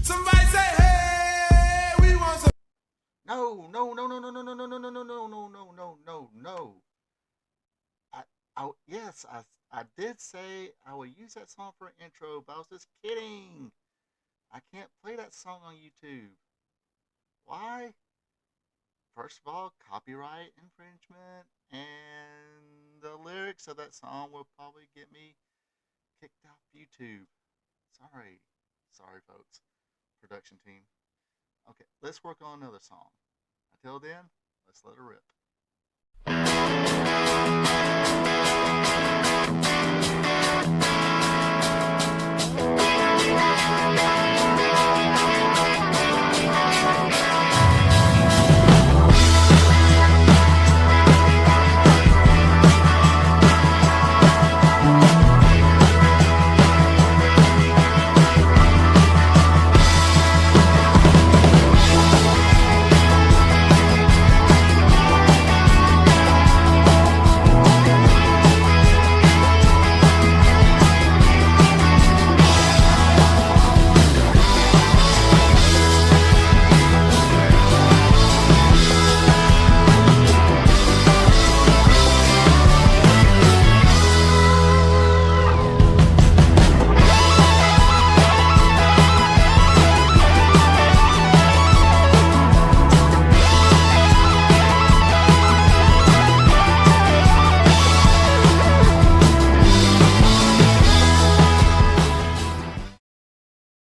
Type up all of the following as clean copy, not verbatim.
Somebody say, hey, we want some. No, no, no, no, no, no, no, no, no, no, no, no, no, no, no, no, no. I, yes, I did say I would use that song for an intro, but I was just kidding. I can't play that song on YouTube. Why? First of all, copyright infringement, and the lyrics of that song will probably get me kicked off YouTube. Sorry. Sorry, folks. Production team. Okay, let's work on another song. Until then, let's let her rip.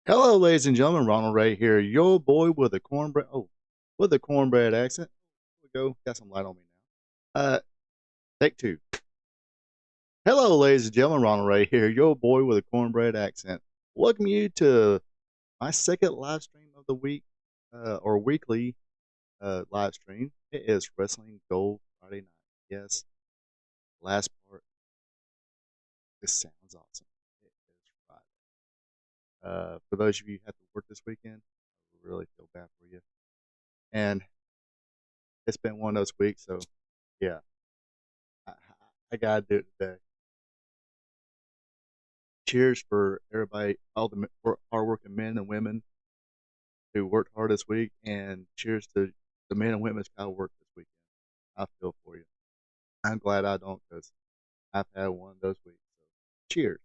Hello, ladies and gentlemen. Ronald Ray here, your boy with a cornbread. Oh, with a cornbread accent. Here we go. Got some light on me now. Take two. Hello, ladies and gentlemen. Ronald Ray here, your boy with a cornbread accent. Welcome you to my second live stream of the week, or weekly live stream. It is Wrestling Gold Friday night. Yes, last part. This sounds awesome. It is Friday. For those of you who have to work this weekend, I really feel bad for you. And it's been one of those weeks, so yeah, I, I gotta do it today. Cheers for everybody, all the hardworking men and women who worked hard this week, and cheers to the men and women who's got to work this weekend. I feel for you. I'm glad I don't, because I've had one of those weeks. So, cheers.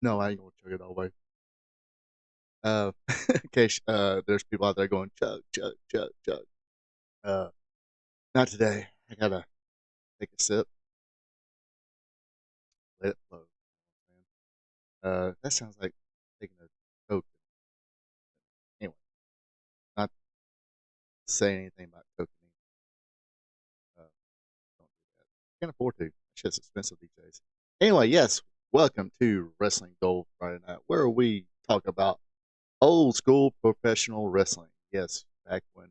No, I ain't gonna chug it all the way. In case there's people out there going chug, chug, chug, chug. Uh, Not today. I gotta take a sip, let it flow. That sounds like taking a Coke. Anyway, not saying anything about cocaine. Don't do that. Can't afford to. It's just expensive these days. Anyway, yes, welcome to Wrestling Gold Friday Night, where we talk about old school professional wrestling. Yes, back when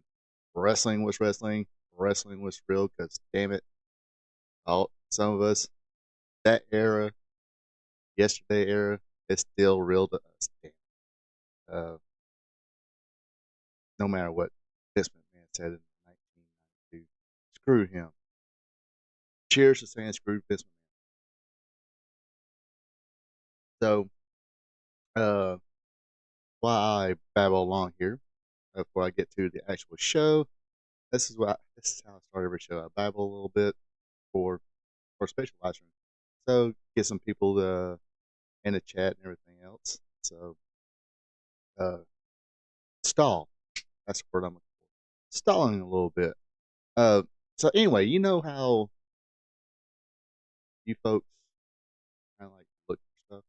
wrestling was real. Because damn it, all some of us that era, yesterday era, is still real to us. Damn. Uh, no matter what Vince McMahon said in 1992, screw him. Cheers to saying screw Vince McMahon. So, uh, while I babble along here, before I get to the actual show, this is how I start every show. I babble a little bit for special live stream. So get some people in the chat and everything else. So uh, stall. That's the word I'm looking for. Stalling a little bit. Uh, so anyway, you know how you folks kind of like look for stuff.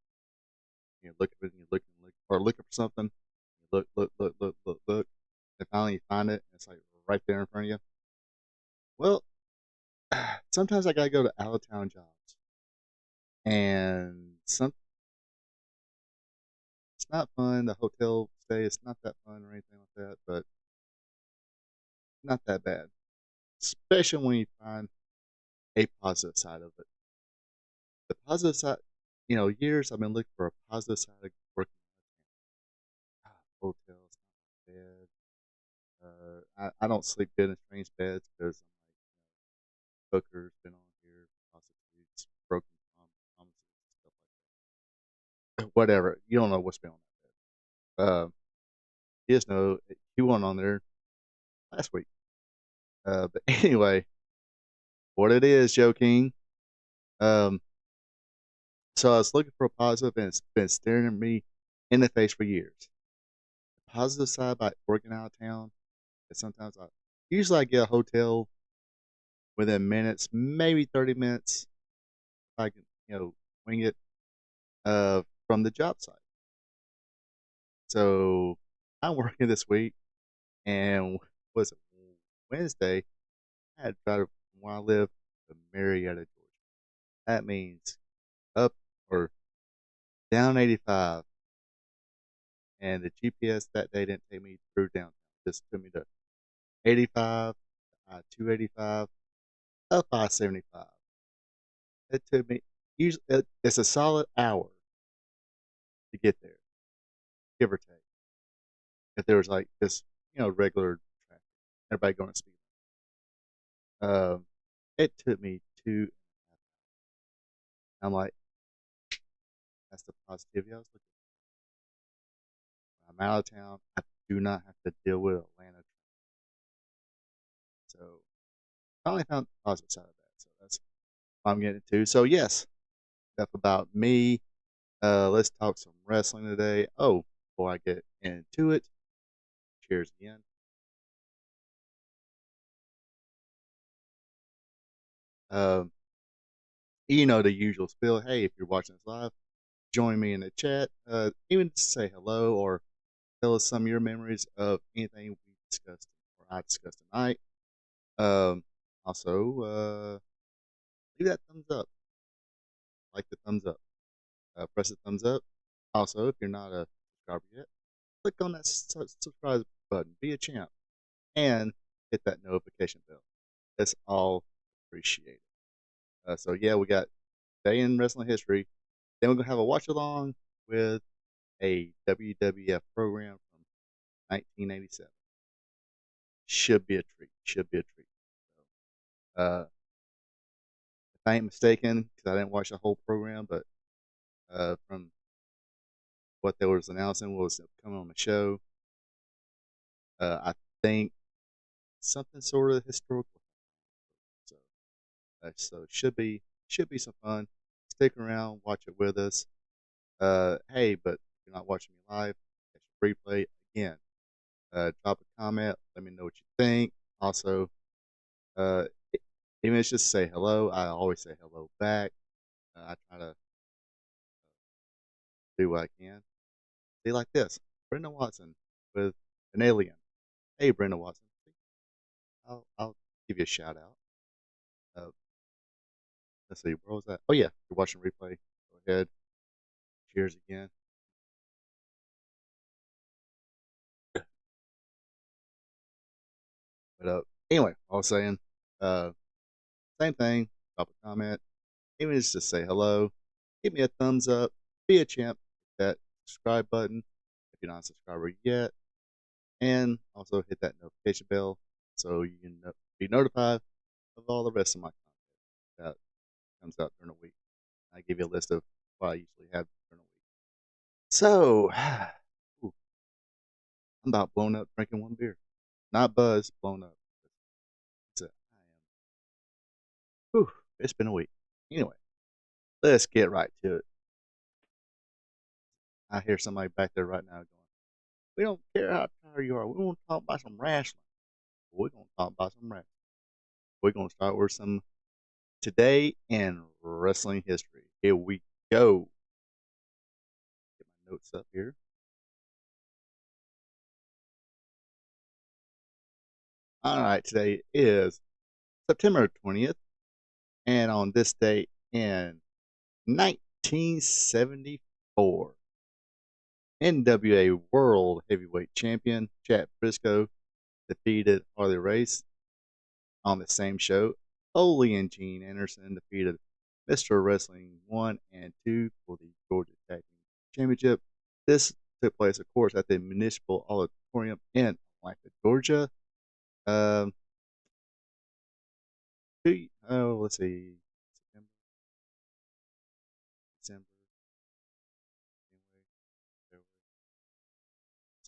You look at it and you look and look, or looking for something. You look, and finally you find it, and it's like right there in front of you. Well, sometimes I gotta go to out of town jobs, and it's not fun. The hotel stay is not that fun or anything like that, but not that bad. Especially when you find a positive side of it. The positive side, years I've been looking for a positive side of working at hotels, not bad. I don't sleep good in strange beds because I'm like, hookers been on here, prostitutes, broken whatever. You don't know what's been on that bed. You just know he wasn't on there last week. But anyway, what it is, Joe King. Um, so I was looking for a positive, and it's been staring at me in the face for years. The positive side about working out of town is sometimes usually I get a hotel within minutes, maybe 30 minutes. If I can, wing it from the job site. So I'm working this week, and was it Wednesday? I had to drive from where I live to Marietta, Georgia. That means up or down 85, and the GPS that day didn't take me through downtown. Just took me to 85, 285, up I-75. It took me usually it's a solid hour to get there, give or take. If there was like just regular traffic, everybody going to speed. It took me 2.5 hours. I'm like, that's the positivity I was looking for. When I'm out of town, I do not have to deal with Atlanta. So finally found the positive side of that. So that's what I'm getting to. So yes, enough about me. Let's talk some wrestling today. Oh, before I get into it, cheers again. Um, the usual spiel. Hey, if you're watching this live, join me in the chat. Even to say hello or tell us some of your memories of anything we discussed or I discussed tonight. Also, leave that thumbs up. Like the thumbs up. Press the thumbs up. Also, if you're not a subscriber yet, click on that subscribe button. Be a champ. And hit that notification bell. That's all appreciated. So, yeah, we got Day in Wrestling History. Then we're going to have a watch along with a WWF program from 1987. Should be a treat. Should be a treat. If I ain't mistaken, because I didn't watch the whole program, but from what they was announcing was coming on the show, I think something sort of historical. So it should be some fun. Stick around, watch it with us. Hey, but if you're not watching me live, catch a replay again. Drop a comment. Let me know what you think. Also, uh, even if it's just say hello, I always say hello back. I try to do what I can. See, like this, Brenda Watson with an alien. Hey, Brenda Watson. I'll give you a shout out. Uh, let's see, where was that? Oh yeah, you're watching replay. Go ahead. Cheers again. But anyway, I was saying, uh, same thing. Drop a comment. Even just to say hello. Give me a thumbs up. Be a champ. Hit that subscribe button if you're not a subscriber yet, and also hit that notification bell so you can be notified of all the rest of my content that comes out during the week. I give you a list of what I usually have during the week. So, ooh, I'm about blown up drinking one beer. Not buzz, blown up. It's been a week. Anyway, let's get right to it. I hear somebody back there right now going, we don't care how tired you are. We want to talk about some wrestling. We're going to talk about some wrestling. We're going to start with some today in wrestling history. Here we go. Get my notes up here. All right, today is September 20th, and on this day in 1974, NWA World Heavyweight Champion Chad Briscoe defeated Harley Race. On the same show, Ole and Gene Anderson defeated Mr. Wrestling 1 and 2 for the Georgia Tag Team Championship. This took place, of course, at the Municipal Auditorium in Atlanta, Georgia. Um, let's see, September, December,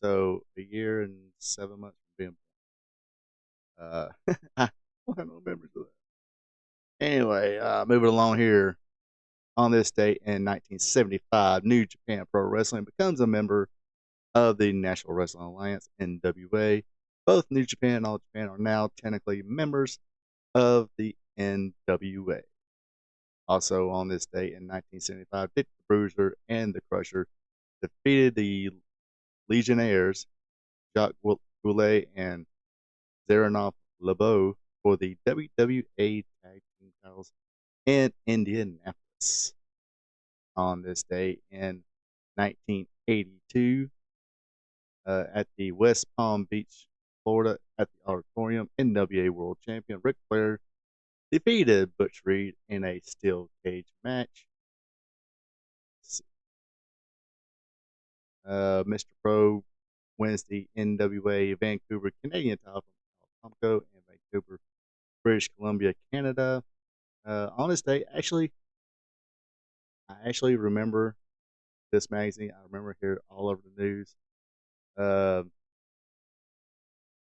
So a year and 7 months from being born. I don't have no memories of that. Anyway, moving along here. On this date in 1975, New Japan Pro Wrestling becomes a member of the National Wrestling Alliance (NWA). Both New Japan and All Japan are now technically members of the NWA. Also on this date in 1975, Dick the Bruiser and the Crusher defeated the Legionnaires, Jacques Goulet and Zeranov Lebo, for the WWA Tag Team titles in Indianapolis. On this day in 1982, at the West Palm Beach, Florida, at the Auditorium, NWA World Champion Ric Flair defeated Butch Reed in a steel cage match. Mr. Pro wins the NWA Vancouver Canadian title from Tomko in Vancouver, British Columbia, Canada. On this day, I actually remember this magazine. I remember hearing it all over the news.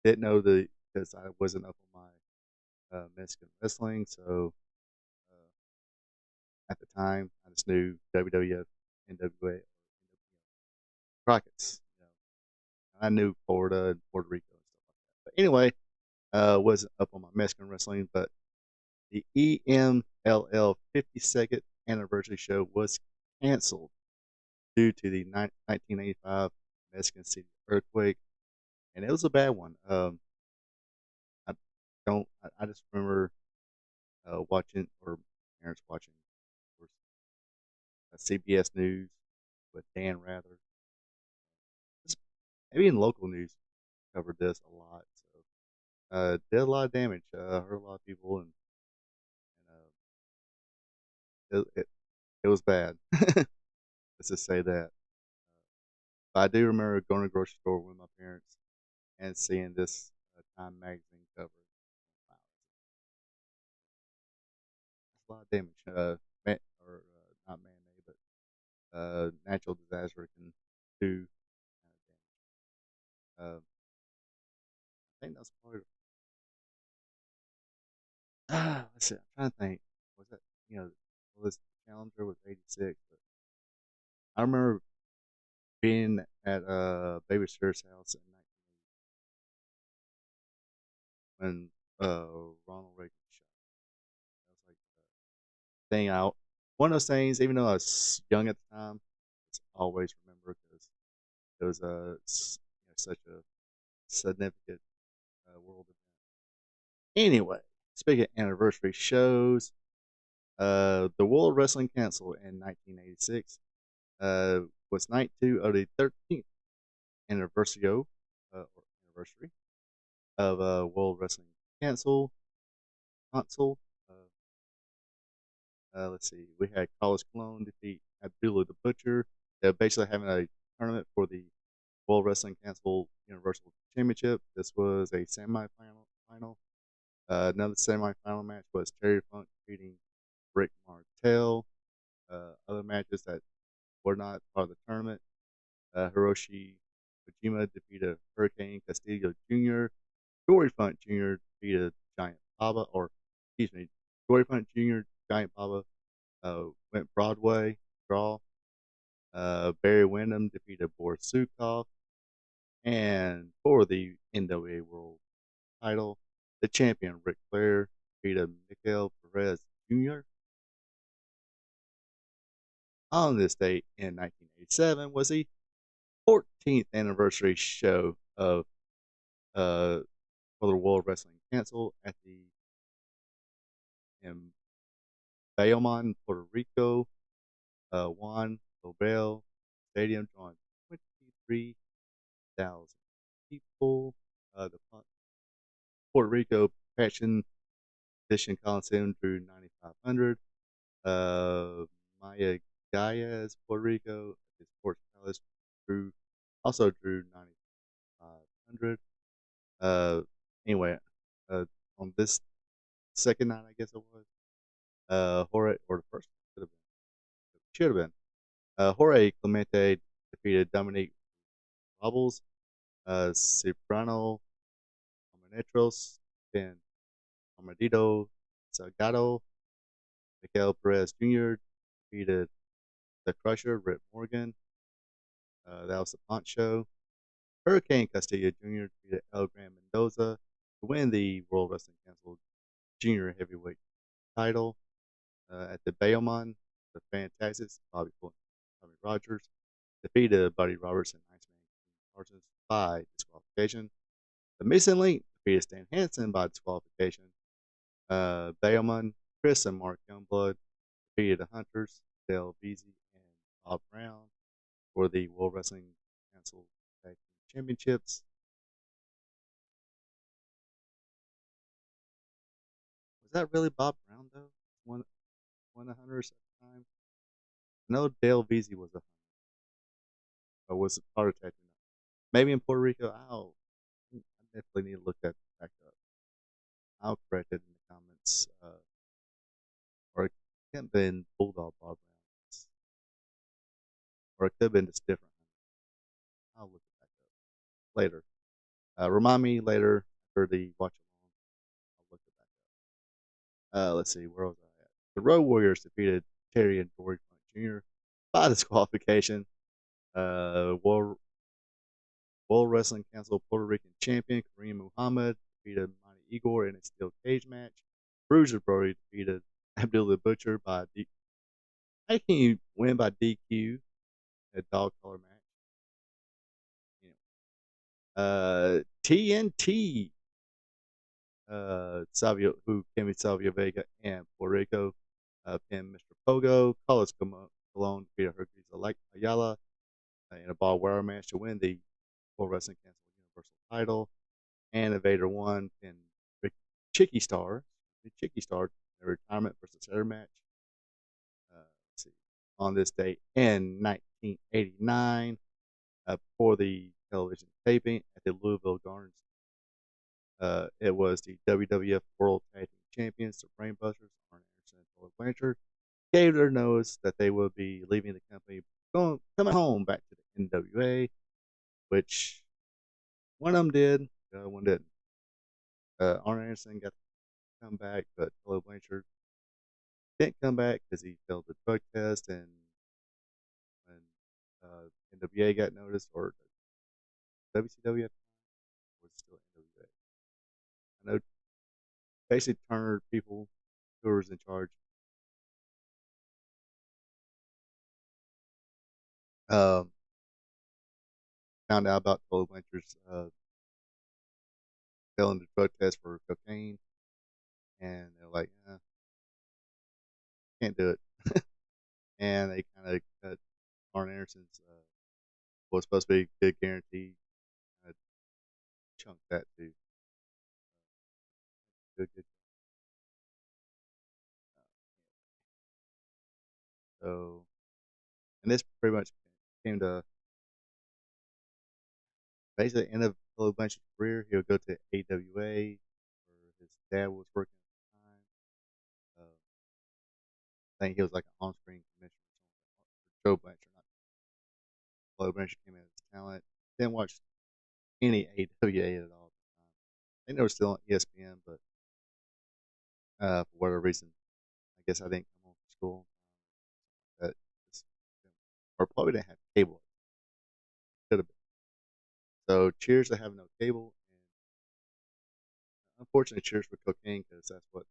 Didn't know because I wasn't up on my Mexican wrestling, so at the time I just knew WWF, NWA, Crockett's. I knew Florida and Puerto Rico and stuff like that. But anyway, wasn't up on my Mexican wrestling, but the EMLL 52nd anniversary show was canceled due to the 1985 Mexican City earthquake, and it was a bad one. I don't. I just remember watching, or parents watching, of course, CBS News with Dan Rather. Maybe in local news covered this a lot. So did a lot of damage. Hurt a lot of people, and it was bad. Let's just say that. But I do remember going to the grocery store with my parents and seeing this Time magazine cover. Wow, that's a lot of damage. Or not man-made, but natural disaster can do kind of damage. I think that's part of. Let's see. I'm trying to think. Was that well, this Challenger was '86, but I remember being at Baby Stewart's house at night when Ronald Reagan was shot. That was like the thing out. One of those things, even though I was young at the time, it's always remember because it was such a significant world event. Anyway, speaking of anniversary shows, the World Wrestling Council in 1986 was night 2 of the 13th anniversary of World Wrestling Council. Console. Let's see. We had Carlos Colon defeat Abdullah the Butcher. They're basically having a tournament for the World Wrestling Council Universal Championship. This was a semi-final. Another semi-final match was Terry Funk defeating Rick Martel. Other matches that were not part of the tournament: Hiroshi Kojima defeated Hurricane Castillo Jr. Dory Funk Jr. defeated Giant Baba, or excuse me, Dory Funk Jr. Giant Baba went Broadway draw. Barry Windham defeated Boris Sukov, and for the NWA World Title, the champion Ric Flair defeated Miguel Perez Jr. On this date in 1987 was the 14th anniversary show of for the World Wrestling Council at the in Bayamon, Puerto Rico. Juan Lobel Stadium drawing 23,000 people. The Puerto Rico Passion Edition Coliseum drew 9,500. Maya Gaias, Puerto Rico, at the Sports Palace also drew 9,500. Anyway, on this second night, I guess it was, Jorge, or the first should have been, Jorge Clemente defeated Dominique Robles Cipriano Armenteros, Ben Armadillo Salgado, Miguel Perez Jr. defeated the Crusher, Rip Morgan. That was the Poncho. Hurricane Castillo Jr. defeated El Gran Mendoza to win the World Wrestling Council Junior Heavyweight title. At the Bayamon, the Fantastics, Bobby Rogers defeated Buddy Roberts and Iceman Parsons by disqualification. The Missing Link defeated Stan Hansen by disqualification. Bayamon, Chris and Mark Youngblood defeated the Hunters, Dale Veazey and Bob Brown for the World Wrestling Council Tag Team Championships. Was that really Bob Brown though? One of the Hunters at the time? No, Dale Veazey was a Hunter. Or was it part of Tag Team? Maybe in Puerto Rico. I definitely need to look that back up. I'll correct it in the comments. Or it could have been Bulldog Bob Brown. Or it could have been just different. I'll look it back up later. Remind me later for the watch along. I'll look it back up. Let's see, where was I at? The Road Warriors defeated Terry and Dory Funk Jr. by disqualification. World Wrestling Council Puerto Rican champion Kareem Muhammad defeated Mighty Igor in a steel cage match. Bruiser Brody defeated Abdullah Butcher by how can you win by DQ? A dog collar match. TNT. Savio, who came with Salvio Vega and Puerto Rico, pinned Mr. Pogo. Carlos Colon defeated Hercules Ayala in a ball wire match to win the World Wrestling Council Universal title. And Invader One pinned Chicky Star in a retirement versus Saturday match. Let's see, on this date in 1989 for the television taping at the Louisville Gardens. It was the WWF World Tag Team Champions, the Brainbusters, Arn Anderson and Tully Blanchard, gave their notice that they will be leaving the company, coming home back to the NWA, which one of them did, the other one didn't. Arn Anderson got to come back, but Tully Blanchard didn't come back because he failed the drug test, and when NWA got noticed, or WCW was still NWA. I know basically Turner people who was in charge found out about Tully Blanchard's failing the drug test for cocaine, and they're like, can't do it. And they kind of cut Arn Anderson's what was supposed to be a good guarantee, kind of chunked that too. Good. So, and this pretty much came to basically the end of Tully Blanchard's career. He'll go to AWA, where his dad was working at the time. I think he was like an on-screen commissioner for Joe Blanchard, not Tully Blanchard came in as talent. Didn't watch any AWA at all at the time. I think they were still on ESPN, but for whatever reason, I guess I didn't come home from school. That or probably didn't have cable. Could have been. So cheers to having no cable, and unfortunately, cheers for cocaine because that's what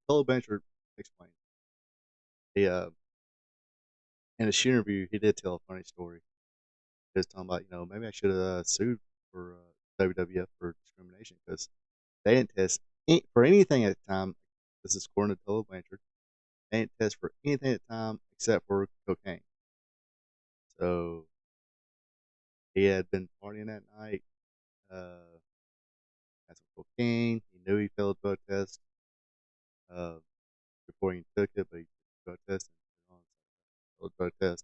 Tully Blanchard explained. He in a shoot interview, he did tell a funny story. He was talking about, maybe I should have sued for WWF for discrimination because they didn't test for anything at the time. This is according to Tully Blanchard. They didn't test for anything at the time except for cocaine. So he had been partying that night. Had some cocaine. He knew he failed the drug test before he took it, but he took the drug test and failed the drug test.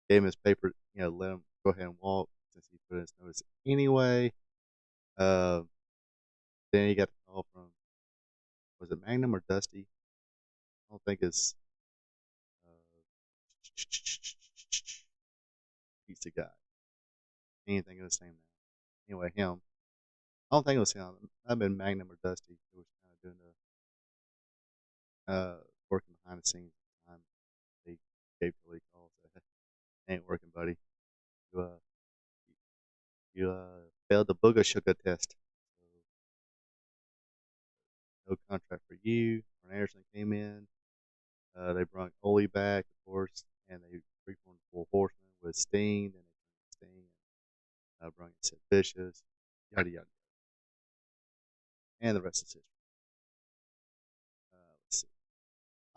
Gave him his paper, let him go ahead and walk since he put in his notice anyway. Then he got the call from, was it Magnum or Dusty? I don't think it's pizza guy. Can't think of his name now. Anyway, him. I don't think it was him. I've been Magnum or Dusty who was kind of doing the working behind the scenes. At the time they gave Billy a call. Said, "Hey, ain't working, buddy. You failed the booger sugar test. So no contract for you." When Anderson came in, they brought Ole back, of course, and they reformed the Four Horsemen with Sting. Then they turned Sting and brought in Sid Vicious, yada yada, and the rest is history. Let's see.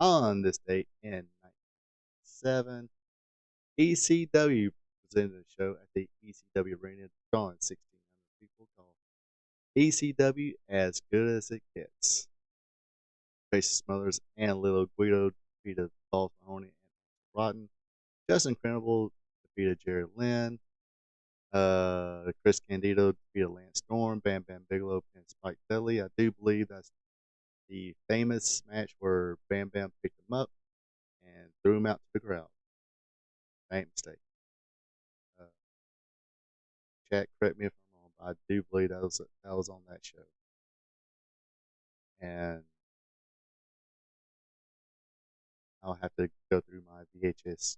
On this date in 1997, ECW presented a show at the ECW Arena, drawing 1,600 people, called ECW As Good As It Gets. Tracy Smothers and Little Guido defeated Balls Mahoney and Rotten. Justin Credible defeated Jerry Lynn. Chris Candido defeated Lance Storm. Bam Bam Bigelow pinned Spike Dudley. I do believe that's the famous match where Bam Bam picked him up and threw him out to the crowd. Ain't mistake. Chat, correct me if I'm wrong, but I do believe that was on that show. And I'll have to go through my VHS.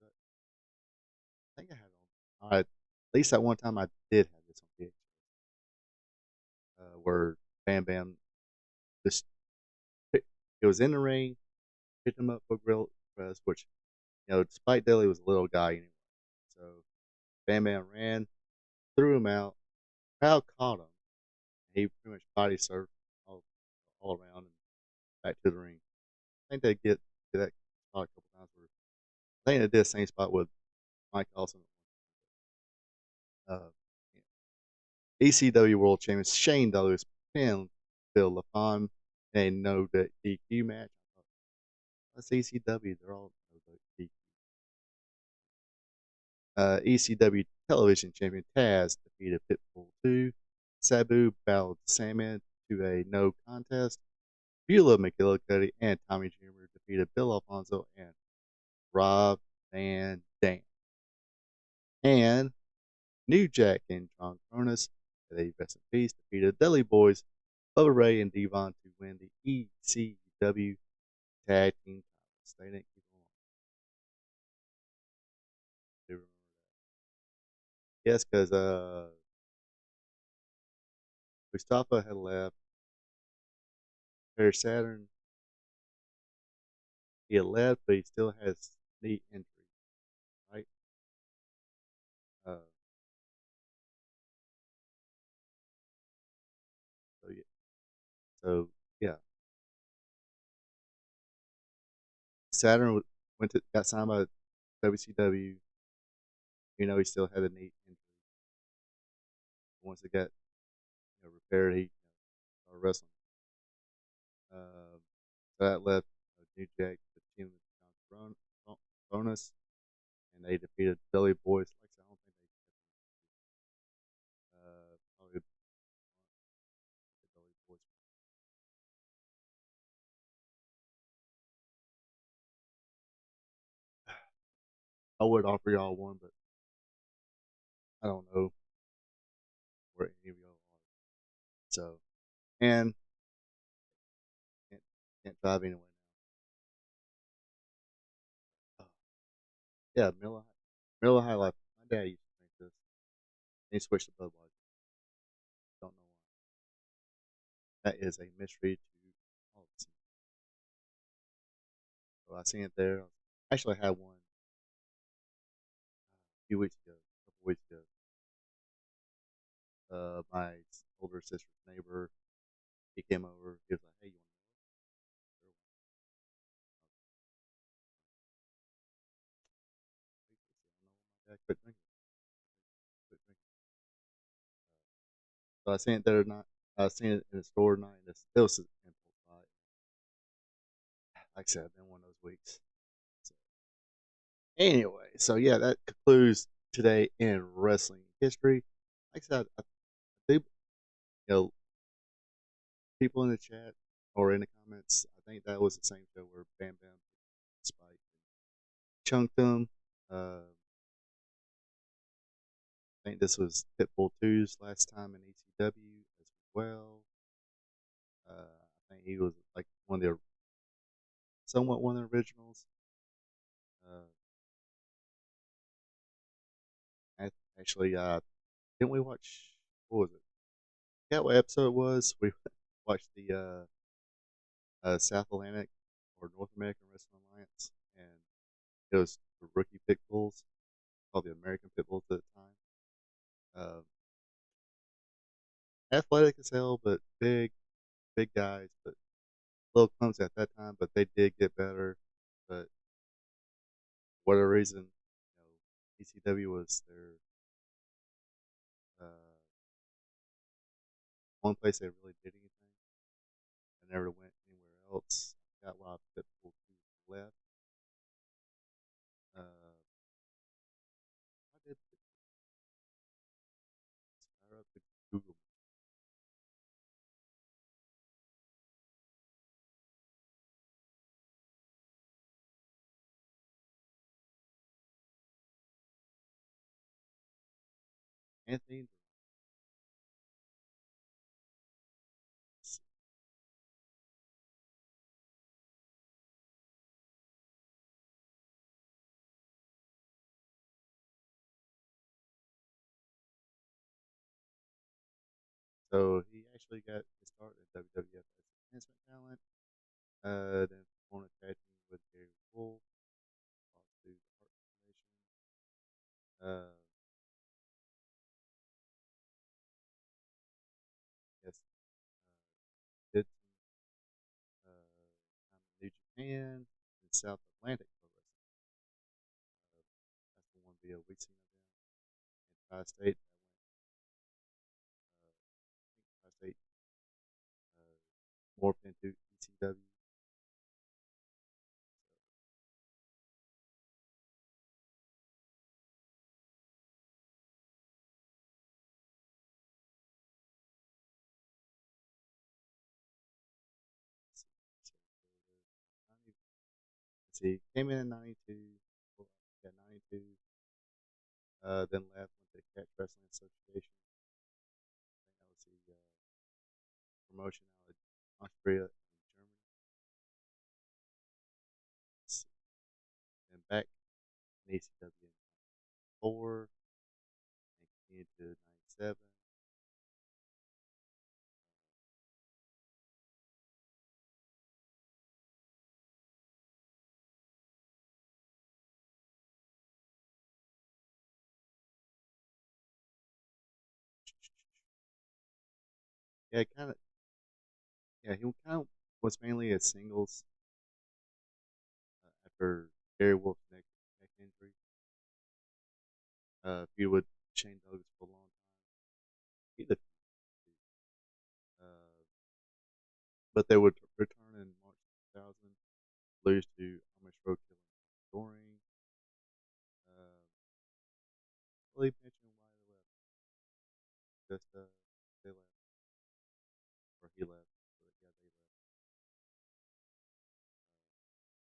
I think I had it on. At least at one time I did have this on VHS. Where Bam Bam just it was in the ring, picked him up for grill press, which Spike Dudley was a little guy anyway. So Bam Bam ran, threw him out. Crowd caught him. He pretty much body surfed all around and back to the ring. I think they get to that spot a couple times. I think they did the same spot with Mike Awesome. Uh, ECW World Champion Shane Douglas pinned Phil LaFon in a no DQ match. That's ECW. They're all no DQ. ECW Television Champion Taz defeated Pitbull 2. Sabu battled Sandman to a no contest. Beulah McGillicuddy and Tommy Dreamer defeated Bill Alfonso and Rob Van Dam. And New Jack and John Cronus, they rest in peace, defeated Dudley Boys, Bubba Ray, and Devon to win the ECW Tag Team titles. They didn't keep them on. They remember that. Yes, because Mustafa had left. Perry Saturn, he had left, but he still has knee injury, right? Uh, so yeah, so yeah, Saturn got signed by WCW. He still had a knee injury. Once it got repaired, he started wrestling. So that left New Jack to team with John Bonus, and they defeated Dudley Boys. Like I said, I don't think they probably the Dudley Boys. I would offer y'all one, but I don't know where any of y'all are. So, and can't, can't drive anyway now. Yeah, Miller High Life. My dad used to drink this. He switched to Budweiser. Don't know why. That is a mystery to all of us. So I seen it there. Actually, I had one a few weeks ago, a couple weeks ago. My older sister's neighbor, he came over. He was like, "Hey, you want to?" I don't know. My dad quit drinking. Quit drinking. So I seen it there tonight. I seen it in the store tonight. It was an impulse buy. Like I said, it's been one of those weeks. So, anyway, so yeah, that concludes today in wrestling history. Like I said, I think people in the chat or in the comments, I think that was the same show where Bam Bam Spike chunked them. Uh, think this was Pitbull 2's last time in ECW as well. I think he was like somewhat one of the originals. Uh, actually, didn't we watch? What was it? Yeah, what episode it was? We watched the South Atlantic or North American Wrestling Alliance, and it was the rookie pit bulls, called the American pit bulls at the time. Athletic as hell, but big guys, but a little clumsy at that time. But they did get better. But for whatever reason, ECW was their uh, one place they really did anything. I never went anywhere else. I got why Pitbull 2 left. I did fire up the Google. Anthony. So he actually got his start at WWF as a enhancement talent. Then formed a tag team with Gary Wolf, lost to the Hart Foundation. Yes, did some time in New Japan and South Atlantic Pro Wrestling. That's the one via we've seen of them in Tri-State. Tri-State morphed into ECW. Let's see, came in '92. Yeah, '92. Then left, went to Catch Wrestling Association. I think that was the promotion out of Austria in Germany. Then back in ECW in '94 and continued to '97. Yeah, kind of. Yeah, he kind of was mainly a singles after Gary Wolf's neck injury. Feud with Shane Douglas for a long time. He did, uh, but they would return in March 2000, lose to Amish Roadkill and Doring. Uh, really mention why they left. Just they left, or he left. But yeah,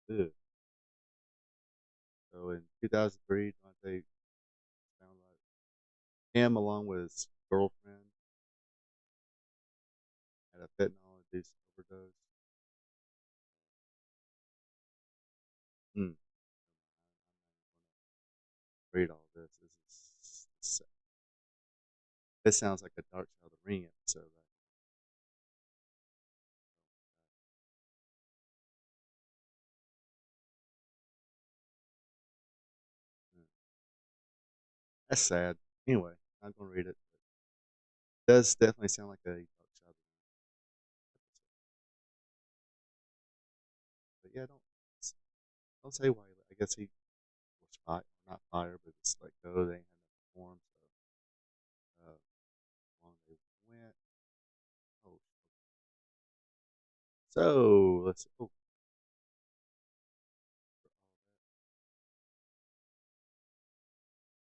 they left. Ugh. So in 2003, Dante found out him along with his girlfriend had a fentanyl-induced overdose. Hmm. Read all this. This sounds like a Dark Side of the Ring episode. Right? Hmm. That's sad. Anyway, I'm gonna read it. It does definitely sound like a Dark Side of the Ring episode. But yeah, don't say why. I guess he was fired, not fired, but just let go. They ain't had nothing for him. So long they went. Oh, so let's see.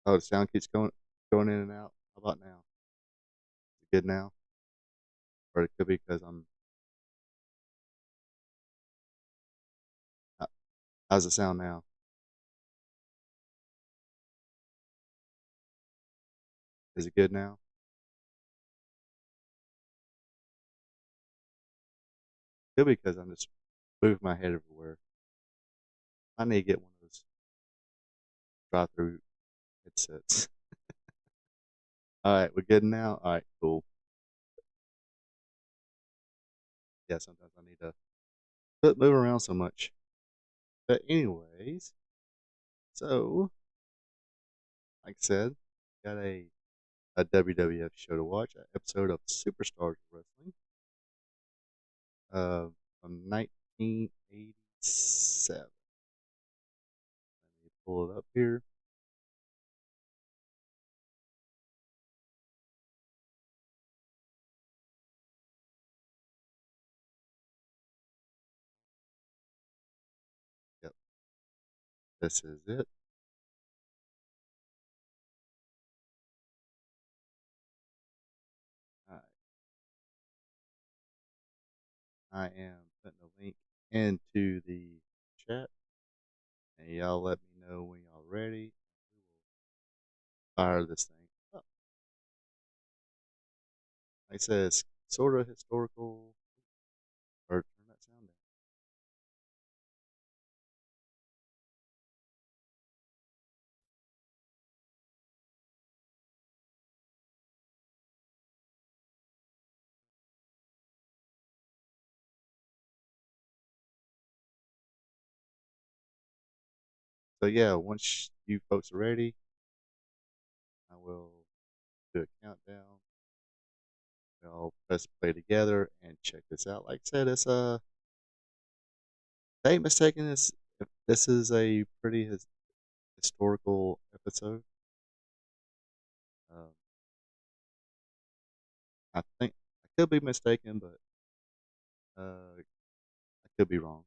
Oh, the sound keeps going in and out. How about now? Is it good now? Or it could be because I'm. How's it sound now? 'Cause, Is it good now? Could be because I'm just moving my head everywhere. I need to get one of those drive-through headsets. All right, we're good now. All right, cool. Yeah, sometimes I need to move around so much. But anyways, so like I said, got a WWF show to watch, an episode of Superstars Wrestling from 1987. Let me pull it up here. Yep, this is it. All right, I am putting a link into the chat, and y'all let me know when y'all ready. We will fire this thing up. Like I said, it's sort of historical. Or turn that sound down. So yeah, once you folks are ready, I will do a countdown. We'll press play together and check this out. Like I said, it's if I ain't mistaken, this is a pretty historical episode. Um, I think I could be mistaken, but I could be wrong.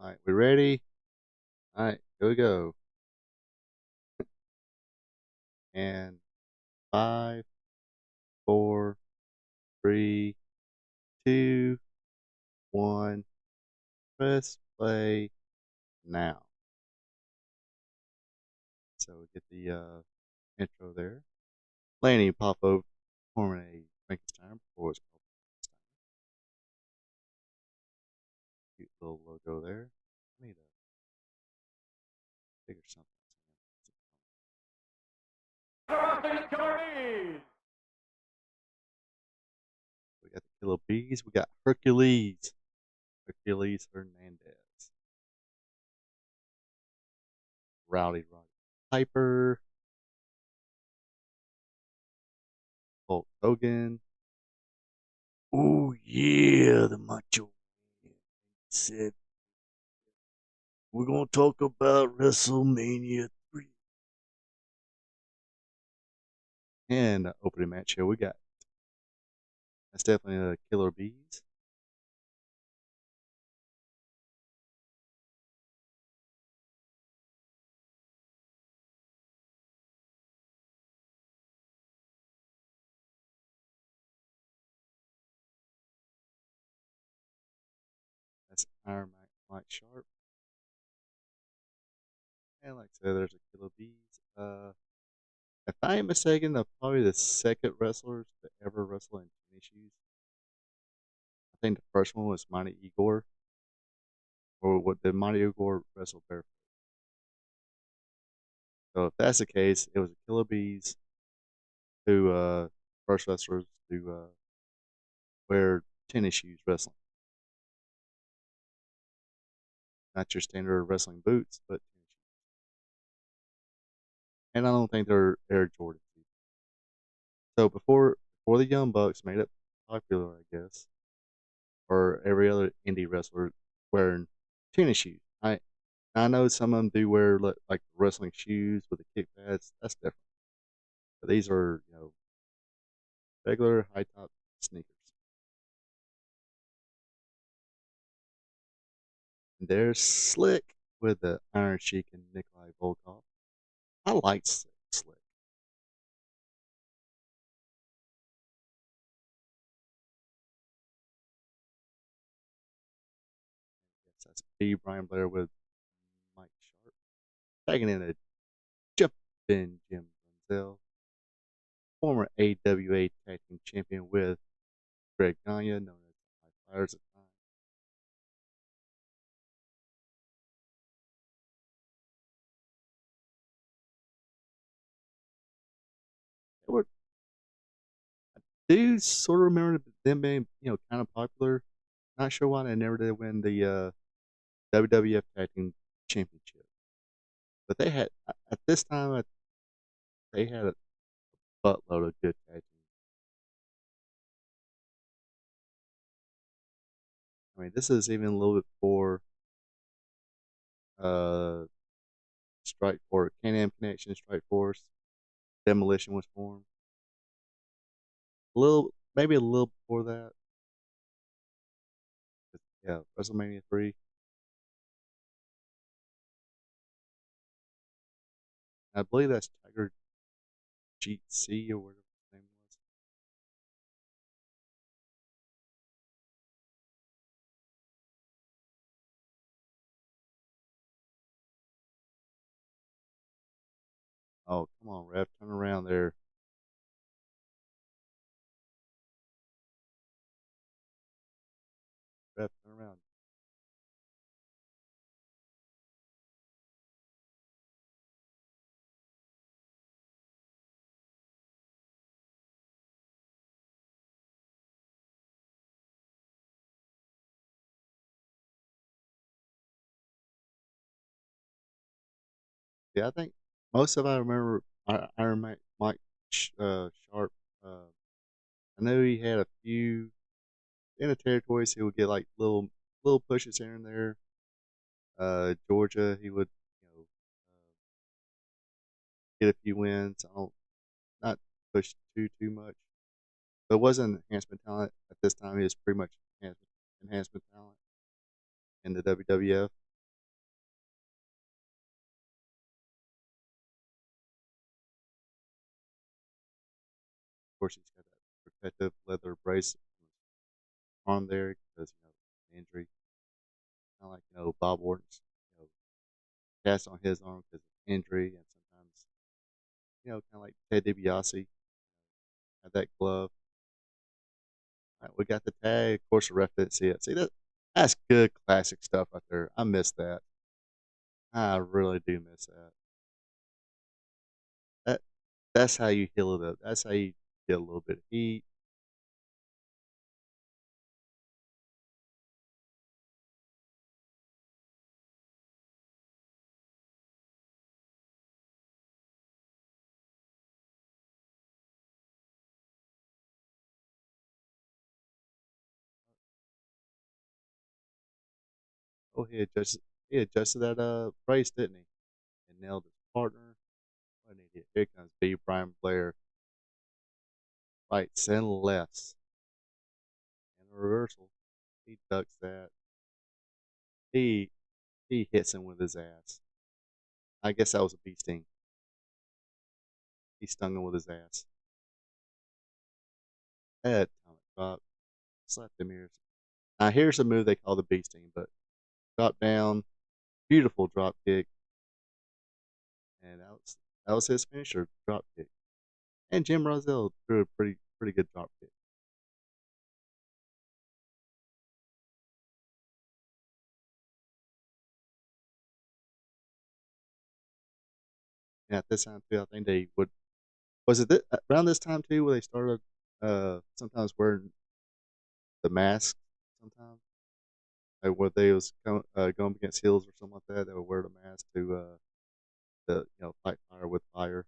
All right, we ready? All right, here we go. And 5, 4, 3, 2, 1. Press play now. So we get the intro there. Lanny pop over forming a Frankenstein before it's called Frankenstein. Cute little logo there. I need to figure something. We got the Killer Bees. We got Hercules. Hercules Hernandez. Rowdy Roddy Piper. Hulk Hogan. Oh yeah, the Macho Man said we're gonna talk about WrestleMania 3. And opening match here we got. That's definitely the Killer Bees. That's Iron Mike Sharp. And like I said, there's a Killer Bees. If I ain't mistaken, they're probably the second wrestlers to ever wrestle in tennis shoes. I think the first one was Monty Igor, or what did Monty Igor wrestle barefoot? So if that's the case, it was the Killer Bees who first wrestlers to wear tennis shoes wrestling, not your standard wrestling boots, but tennis shoes. And I don't think they're Air Jordans. So before the Young Bucks made it popular, I guess, or every other indie wrestler wearing tennis shoes. I know some of them do wear like wrestling shoes with the kick pads. That's different. But these are regular high top sneakers. And there's Slick with the Iron Sheik and Nikolai Volkov. I like Slick. Yes, that's B. Brian Blair with Mike Sharp. Tagging in a jumping Jim Brunzell, former AWA Tag Team Champion with Greg Gagne, known as the High Flyers at the time. They were, I do sort of remember them being, kind of popular. Not sure why they never did win the WWF Tag Team Championship. But they had, at this time, they had a buttload of good tag teams. I mean, this is even a little bit before uh, Strike Force, Can-Am Connection, Strike Force, Demolition was formed. Maybe a little before that. But yeah, WrestleMania 3. I believe that's Tiger GC or whatever his name was. Oh, come on, ref, turn around there. Ref, turn around. Yeah, I think most of I remember Iron Mike Sharp. I know he had a few in the territories. He would get like little pushes here and there. Georgia, he would get a few wins. I don't not push too much, but it wasn't enhancement talent at this time. He was pretty much enhancement talent in the WWF. Of course, he's got that protective leather brace on his arm there because injury. Kind of like Bob Orton's cast on his arm because of injury, and sometimes kind of like Ted DiBiase had that glove. All right, we got the tag. Of course, the ref didn't see it. See that's good classic stuff right there. I miss that. I really do miss that. That that's how you heal it up. That's how you get a little bit of heat. Oh, he adjusted that brace, didn't he? And nailed his partner. What an idiot! Here comes B. Brian Blair. Right, send lefts and a reversal. He ducks that. He he hits him with his ass. I guess that was a bee sting. He stung him with his ass. Head atomic drop. Slap the mirrors. Now here's a move they call the bee sting, but drop down, beautiful drop kick, and that was his finisher, drop kick. And Jim Rosell threw a pretty good drop kick. And at this time too, I think they would was it around this time too where they started sometimes wearing the mask sometimes. Like where they was going against heels or something like that, they would wear the mask to fight fire with fire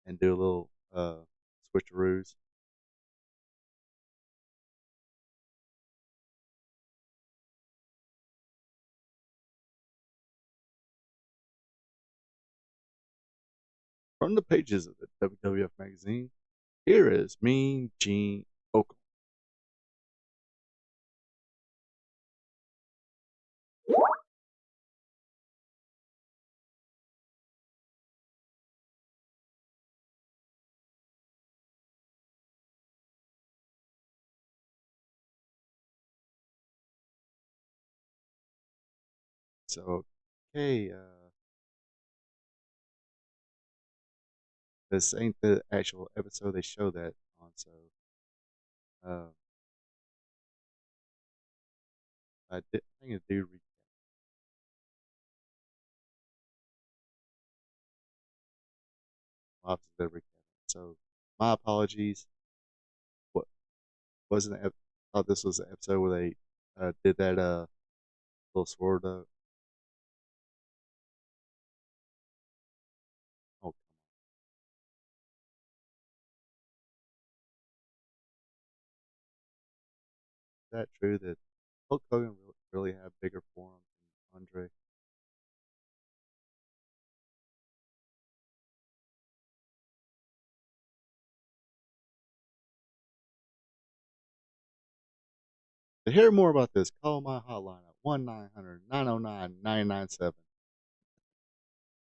and do a little switcheroos. From the pages of the WWF magazine, here is Mean Gene Okerlund. So, okay, this ain't the actual episode they show that on, so uh, I think I do recap. Lots of recap. So, my apologies. What wasn't the thought this was the episode where they did that little sword. Oh, is that true that Hulk Hogan really had bigger forearms than Andre? To hear more about this, call my hotline at 1-900-909-997.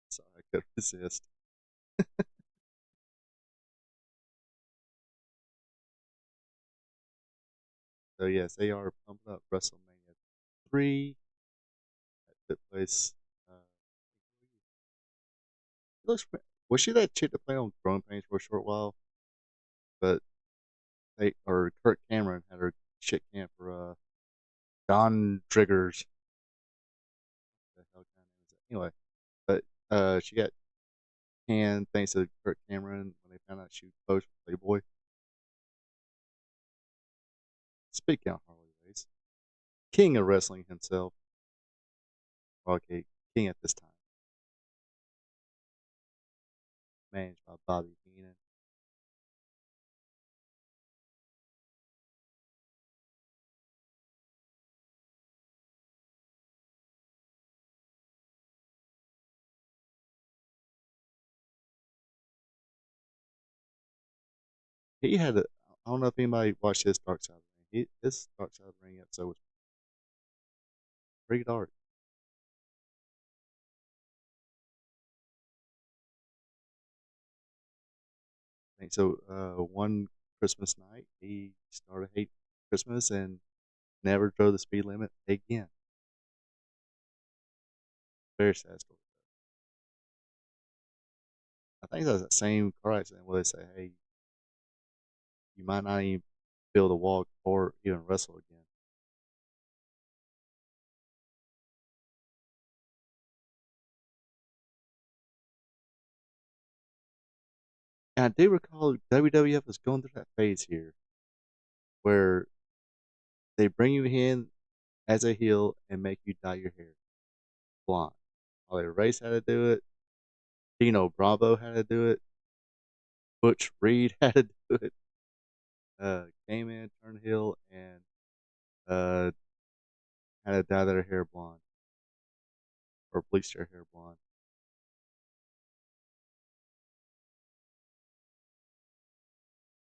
Sorry, I couldn't resist. So yes, they are pumping up WrestleMania 3 that took place. Uh, looks, was she that chick that played on Growing Pains for a short while? But Kirk Cameron had her shit camp for Don Triggers. The hell kind of name is that? Anyway, but she got canned thanks to Kirk Cameron when they found out she posed for Playboy. Speaking of Harley Race, king of wrestling himself. Okay, king at this time, managed by Bobby Heenan. He had a, I don't know if anybody watched his Dark Side of the Ring. His Dark Side of the Ring episode was pretty dark. I think so. One Christmas night, he started hating Christmas and never drove the speed limit again. Very sad story. I think that was that same car accident where they say, "Hey, you might not even be able to walk or even wrestle again." And I do recall WWF was going through that phase here where they bring you in as a heel and make you dye your hair blonde. Holly Race had to do it. Dino Bravo had to do it. Butch Reed had to do it. Came in, turned heel, and uh, had to dye their hair blonde or bleach their hair blonde.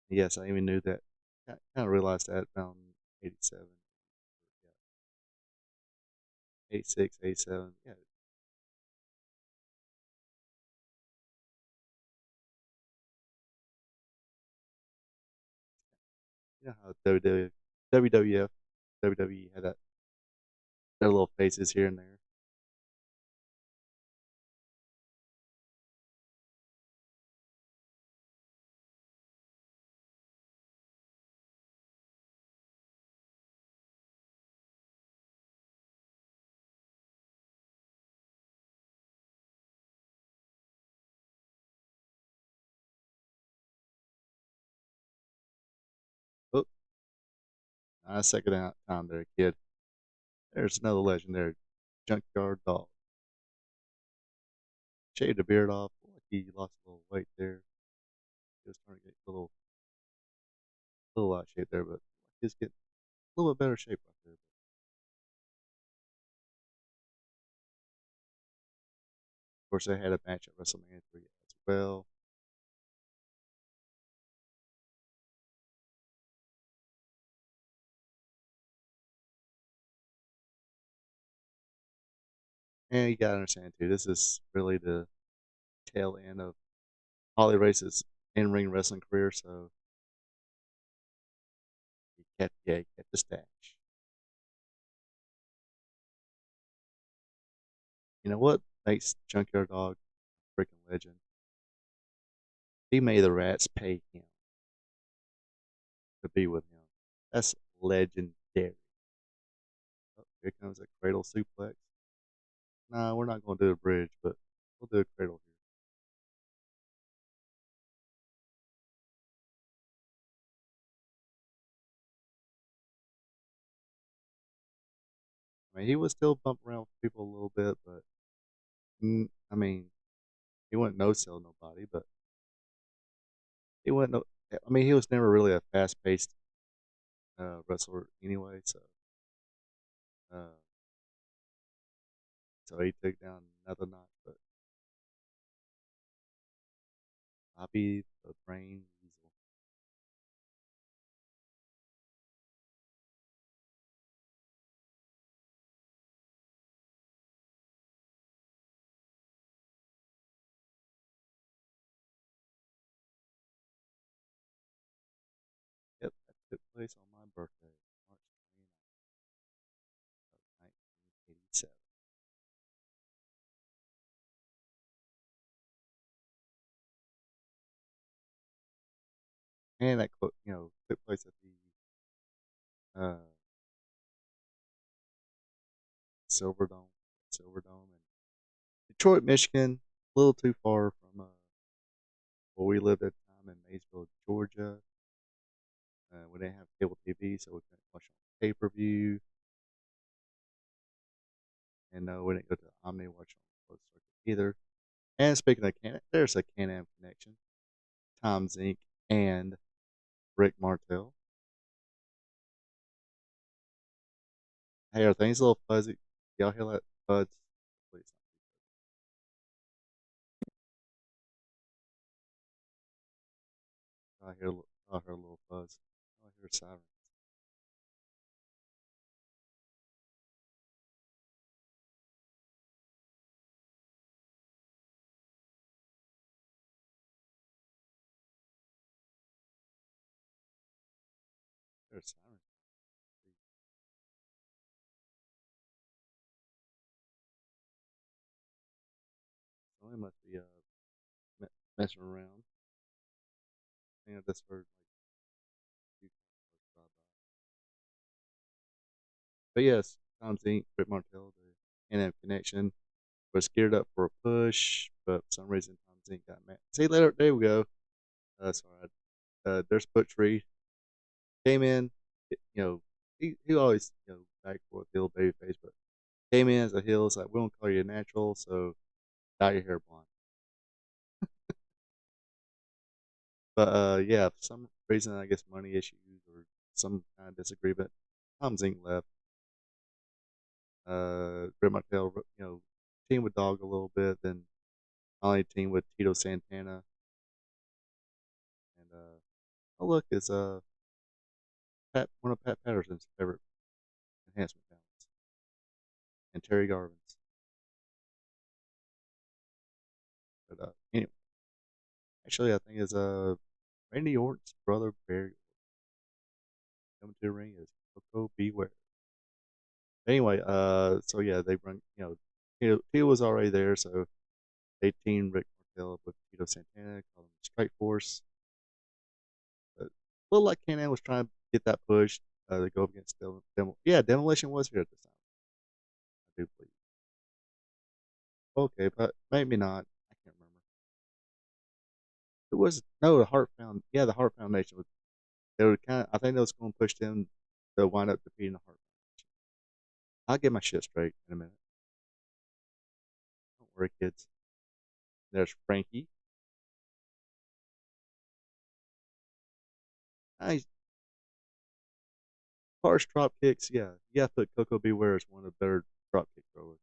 Yes, I even knew that. Kind of realized that around 87, yeah, 86, 87. Yeah, you know how WWF, WWE had their little faces here and there. Oh, not a second time there, kid. There's another legend there, Junkyard Dog. Shaved the beard off. Like he lost a little weight there. He was starting to get a little out of shape there, but he's getting a little bit better shape right there. Of course, they had a match at WrestleMania 3 as well. And you gotta understand too, this is really the tail end of Harley Race's in-ring wrestling career, so he kept the stash. You know what makes Junkyard Dog a freaking legend? He made the Rats pay him to be with him. That's legendary. Oh, here comes a cradle suplex. Nah, we're not going to do a bridge, but we'll do a cradle here. I mean, he was still bumping around with people a little bit, but I mean, he wouldn't no sell nobody, but he wouldn't. No, I mean, he was never really a fast paced wrestler anyway, uh, so he took down another notch. But Bobby the Brain Weasel. Yep, that took place on my birthday, March 29th of 1987. And that took place at the Silverdome, Silverdome in Detroit, Michigan. A little too far from where we lived at the time in Maysville, Georgia. We didn't have cable TV, so we couldn't watch on pay per view. And no, we didn't go to Omni watch on closed circuit either. And speaking of Can, there's a Can-Am connection. Tom Zink and Rick Martel. Hey, are things a little fuzzy? Y'all hear that fuzz? Please. I hear a little fuzz. I hear sirens. There's sirens. Somebody must be messing around. I think I just heard like two cars drive by. But yes, Tom Zink, Rick Martel, the NM connection was geared up for a push, but for some reason Tom Zink got mad. See later, there we go. Sorry, there's Butchery came in. He always back and forth heel babyface, but came in as a heel. It's like we don't call you a natural, so dye your hair blonde. But yeah, for some reason I guess money issues or some kind of disagreement, Tom Zink left. Rick Martel, teamed with Dog a little bit, then finally teamed with Tito Santana, and oh look, it's one of Pat Patterson's favorite enhancement talents, and Terry Garvin's. But anyway, actually, I think it's Randy Orton's brother Barry coming to the ring is Coco Beware. Anyway, so yeah, they bring Tito was already there, so they teamed Rick Martel up with Tito Santana, called him Strike Force. But a little like Can-Am was trying to get that push to go up against Demolition was here at this time, I do believe. Okay, but maybe not. I can't remember. It was no the Heart Found. Yeah, the Heart Foundation was. They were kind of. I think they was going to push them to wind up defeating the Heart Foundation. I'll get my shit straight in a minute. Don't worry, kids. There's Frankie. I harsh drop kicks, yeah. You gotta put Coco Beware as one of the better drop kick throwers.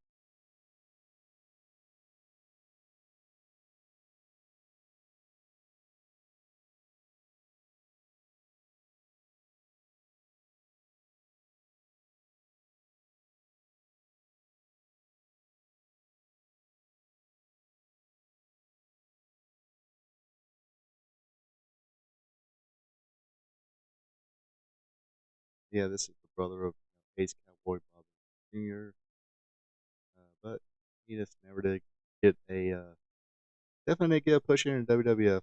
Yeah, this is the brother of Ace Cowboy Bob Jr. But he just never did get a definitely did get a push here in WWF,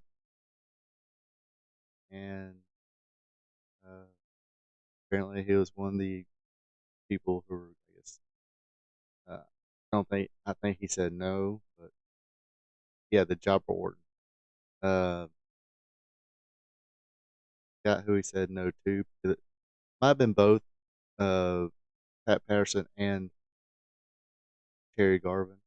and uh, apparently he was one of the people who were, I guess, I think he said no, but yeah, the job for Orton. Uh, got who he said no to. It might have been both uh, Pat Patterson and Terry Garvin.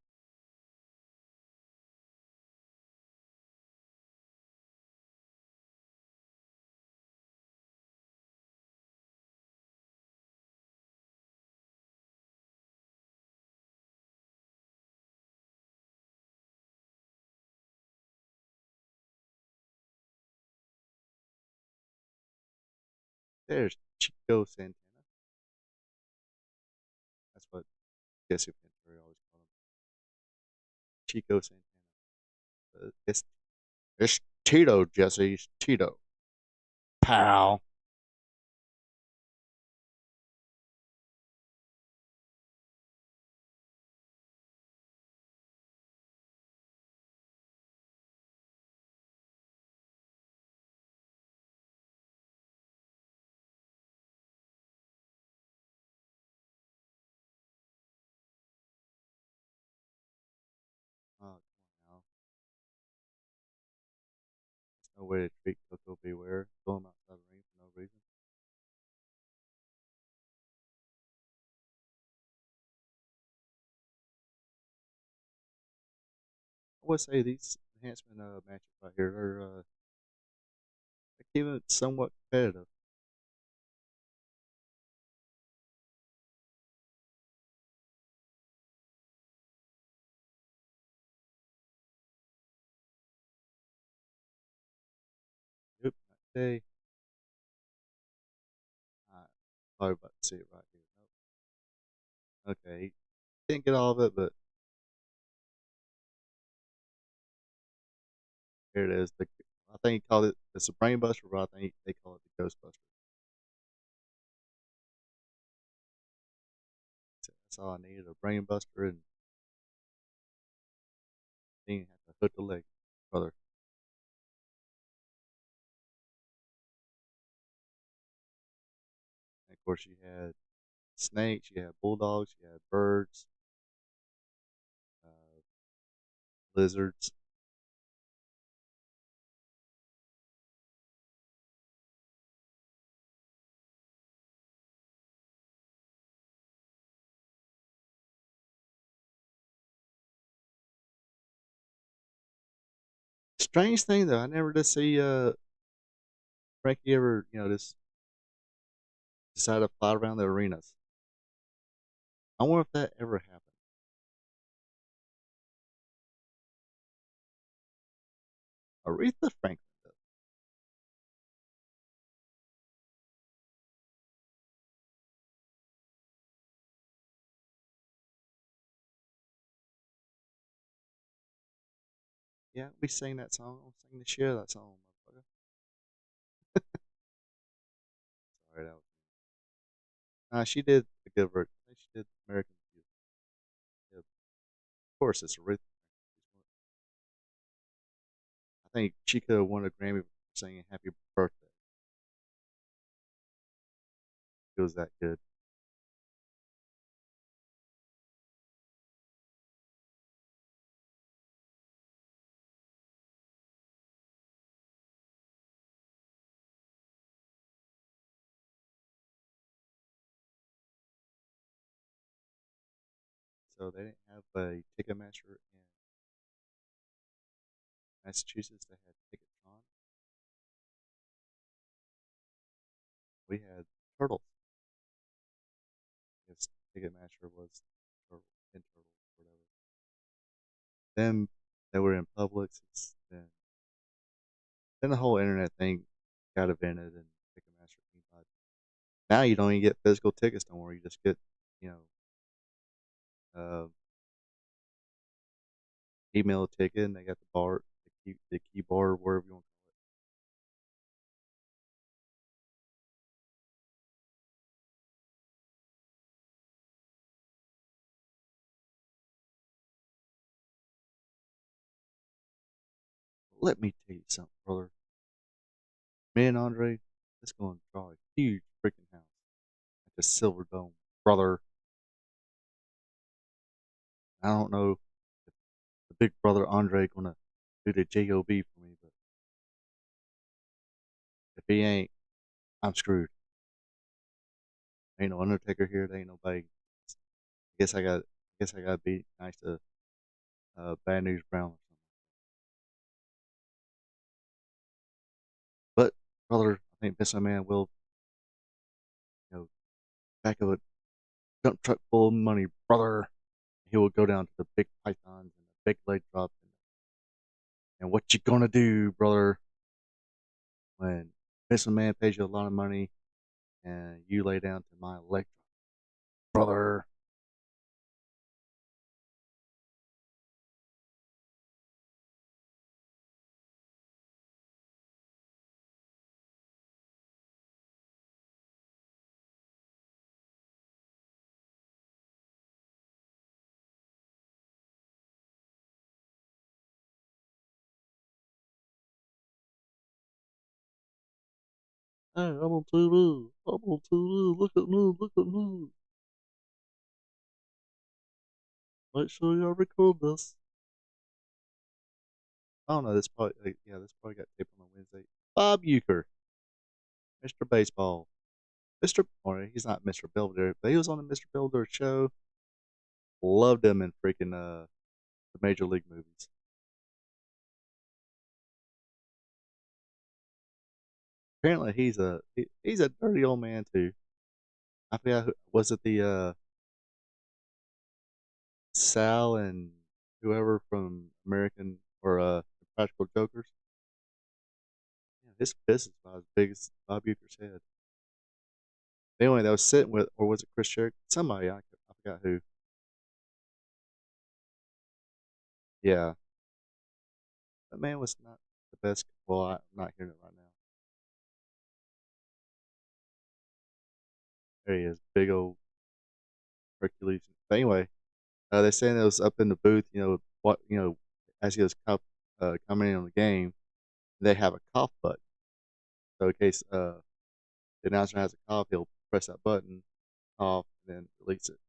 There's Chico Santana. That's what Jesse Ventura always called him. Chico Santana. It's Tito, Jesse. It's Tito. Pal. Oh, come on now. There's no way to treat Coco Beware. Throw him outside the ring for no reason. I would say these enhancement matches right here are keeping it somewhat competitive. Yep, they probably about to see it right here. Nope. Okay, didn't get all of it, but here it is. I think he called it the Brain Buster, but I think they call it the Ghostbuster. So that's all I needed, a Brain Buster, and then have to hook the leg, brother. And of course, you had snakes, you had bulldogs, you had birds, uh, lizards. Strange thing though, I never did see Frankie ever, just decide to fly around the arenas. I wonder if that ever happened. Aretha Franklin does. Yeah, we sing that song. I'll sing the shit of that song, motherfucker. Sorry, that was. She did a good version. I think she did American Beauty. Yeah, of course, it's Aretha. I think she could have won a Grammy for singing "Happy Birthday." It was that good. So they didn't have a Ticketmaster in Massachusetts. They had Ticketron. we had Turtles. Yes, Ticketmaster was Turtle, in Turtles, whatever. Then they were in Publix. Then the whole internet thing got invented and Ticketmaster came by. Now you don't even get physical tickets no more. You just get, you know, email a ticket and they got the bar, the keyboard, wherever you want to call it. Let me tell you something, brother. Me and Andre, let's go and draw a huge freaking house at the Silver Dome, brother. I don't know if the big brother Andre gonna do the job for me, but if he ain't, I'm screwed. Ain't no Undertaker here. There ain't nobody. I guess I gotta be nice to Bad News Brown or something. But brother, I think Vince McMahon will, back of a dump truck full of money, brother. He will go down to the big pythons and the big leg drop, and what you gonna do, brother, when Vince McMahon pays you a lot of money and you lay down to my leg drop, brother? Hey, I'm on TV. I'm on TV. Look at me. Look at me. Make sure y'all record this. I don't know. This probably got taped on a Wednesday. Bob Uecker, Mr. Baseball, or he's not Mr. Belvedere, but he was on the Mr. Belvedere show. Loved him in freaking the Major League movies. Apparently, he's a dirty old man too. I forgot who was it. The Sal and whoever from American or Practical Jokers. Yeah, his fist is about as big as Bob Uecker's head. Anyway, that was sitting with, or was it Chris Jericho? Somebody, I forgot who. Yeah, that man was not the best. Well, I'm not hearing it right now. There he is, big old Hercules. But anyway, they're saying it was up in the booth. As he was coming in on the game, they have a cough button. So in case the announcer has a cough, he'll press that button, cough, and then release it.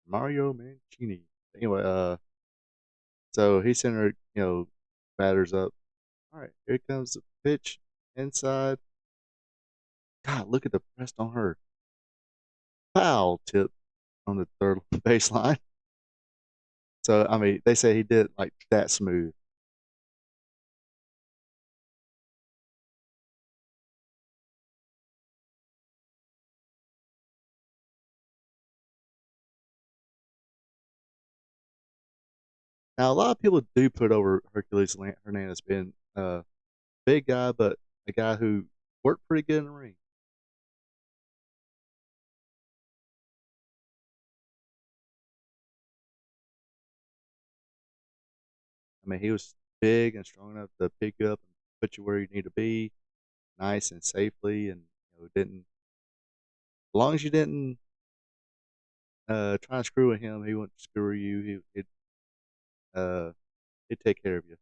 Mario Mancini. Anyway, so he sent her, batters up. All right, here comes the pitch inside. God, look at the press on her. Foul tip on the third baseline. So I mean, they say he did like that smooth. Now a lot of people do put over Hercules Hernandez being a big guy, but a guy who worked pretty good in the ring. I mean, he was big and strong enough to pick you up and put you where you need to be, nice and safely, and didn't. As long as you didn't try to screw with him, he wouldn't screw you. Uh, he'd take care of you.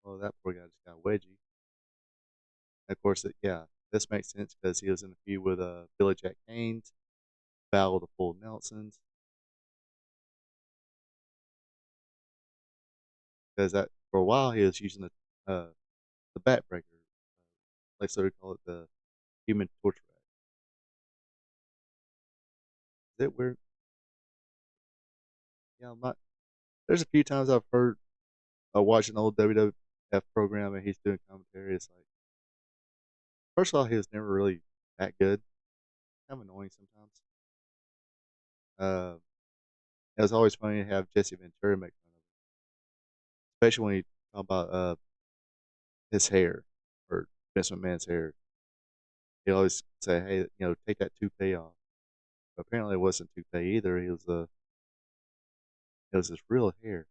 Well, that poor guy just got wedgie. Of course, yeah, this makes sense because he was in a feud with Billy Jack Haynes, Battle of the Full Nelsons, because that for a while he was using the backbreaker, Lex Luthor called it the Human Torture Rack. Is it weird? Yeah, I'm not. There's a few times I've heard watching an old WWF program and he's doing commentary. It's like, first of all, he was never really that good. Kind of annoying sometimes. Uh, it was always funny to have Jesse Ventura make fun of him, especially when he talk about his hair or Vince McMahon's hair. He always say, "Hey, take that toupee off." But apparently, it wasn't toupee either. It was his real hair.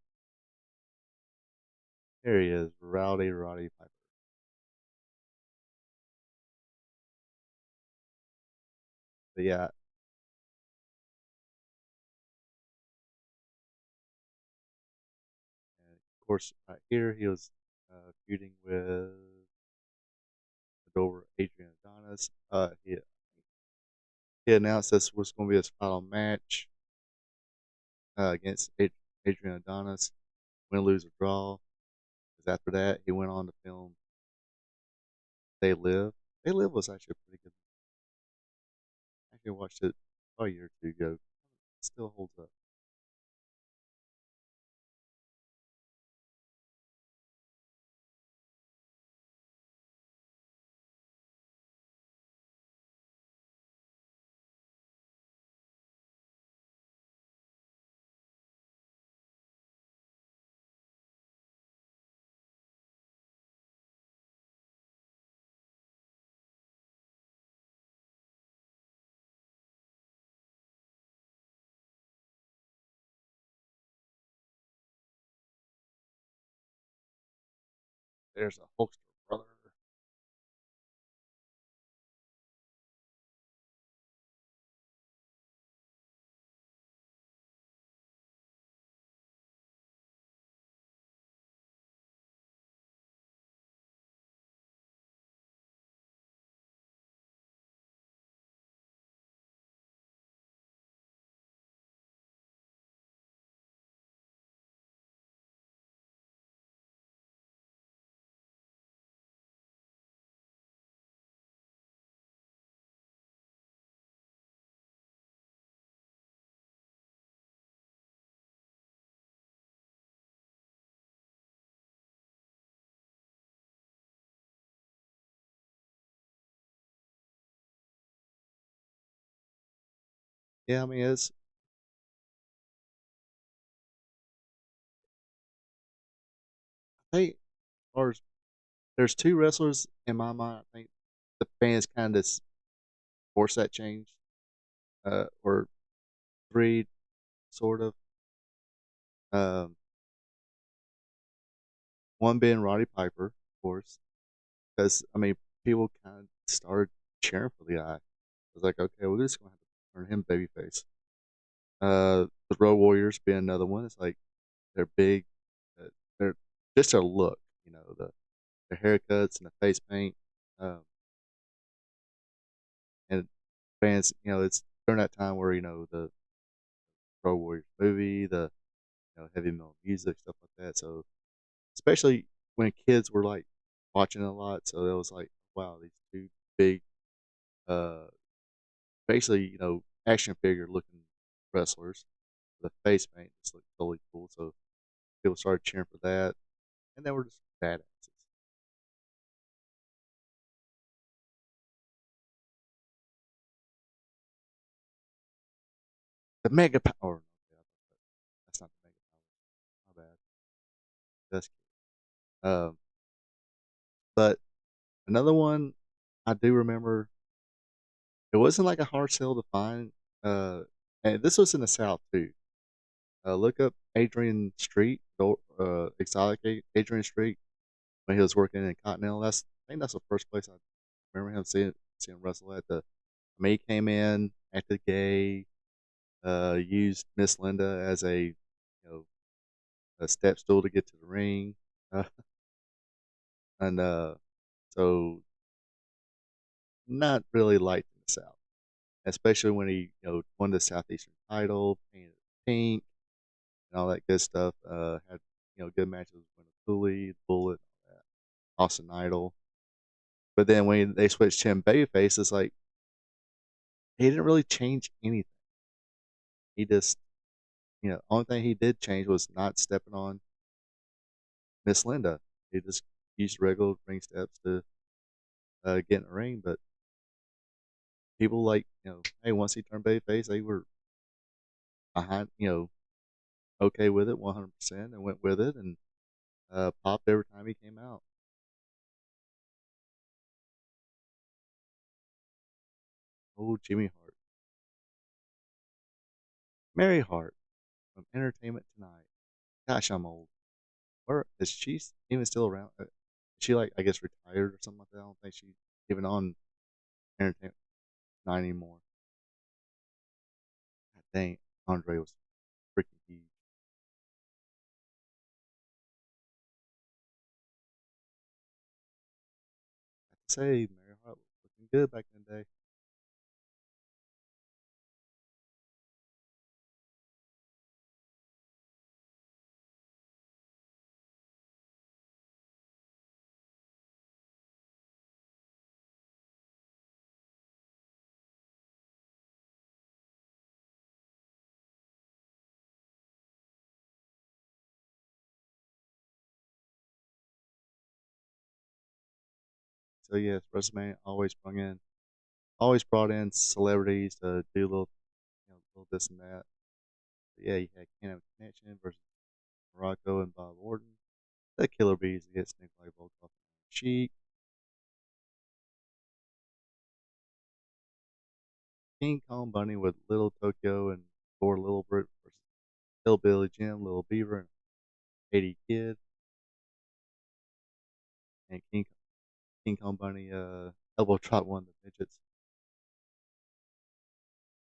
There he is, Rowdy Roddy Piper. But yeah, and of course, right here he was feuding with over Adrian Adonis. He announced this was going to be his final match against Adrian Adonis. Win, lose, or draw. Because after that, he went on to film They Live. They Live was actually a pretty good. I actually watched it a year or two ago. It still holds up. There's a Hulkster brother. Yeah, I mean, I think, or there's two wrestlers in my mind. I think the fans kind of force that change, or three, sort of. Um, One being Roddy Piper, of course, because I mean, people kind of started cheering for the guy. I was like, okay, we're just gonna have to turn him babyface. The Road Warriors being another one. It's like they're big, uh, they're just their look, their haircuts and the face paint, um, and fans, it's during that time where the Road Warriors movie, the heavy metal music, stuff like that. So especially when kids were like watching it a lot, so it was like, wow, these two big, uh, basically action figure looking wrestlers. The face paint just looked totally cool, so people started cheering for that, and they were just badasses. The Mega Power. Okay, that's not the Mega Power. My bad. That's but another one I do remember. It wasn't like a hard sell to find. And this was in the South too. Look up Adrian Street, exotic Adrian Street when he was working in Continental. I think that's the first place I remember him seeing Russell at. I mean, he came in, acted gay, used Miss Linda as know a step stool to get to the ring, uh, and so not really liked in the South, especially when he won the Southeastern title, painted pink, and all that good stuff. Had good matches with Winter Cooley, Bullet, all that. Austin Idol. But then when they switched him babyface, it's like he didn't really change anything. He just, only thing he did change was not stepping on Miss Linda. He just used regular ring steps to get in the ring. But people like, hey, once he turned babyface, they were behind, okay with it 100% and went with it and popped every time he came out. Oh, Jimmy Hart. Mary Hart from Entertainment Tonight. Gosh, I'm old. Where is she even still around? Is she like, I guess, retired or something like that? I don't think she's even on Entertainment Tonight anymore. God dang, Andre was freaking huge. I have to say, Mary Hart was looking good back in the day. So yes, WrestleMania always brought in celebrities to do little this and that. But yeah, you had Canada Connection versus Morocco and Bob Orton. The Killer Bees against Nikolai Volkov and Sheik. King Kong Bunny with Little Tokyo and Thor Little Brute versus Hillbilly Jim, Little Beaver, and Katie Kid. And King Kong Bunny elbow drop one of the midgets.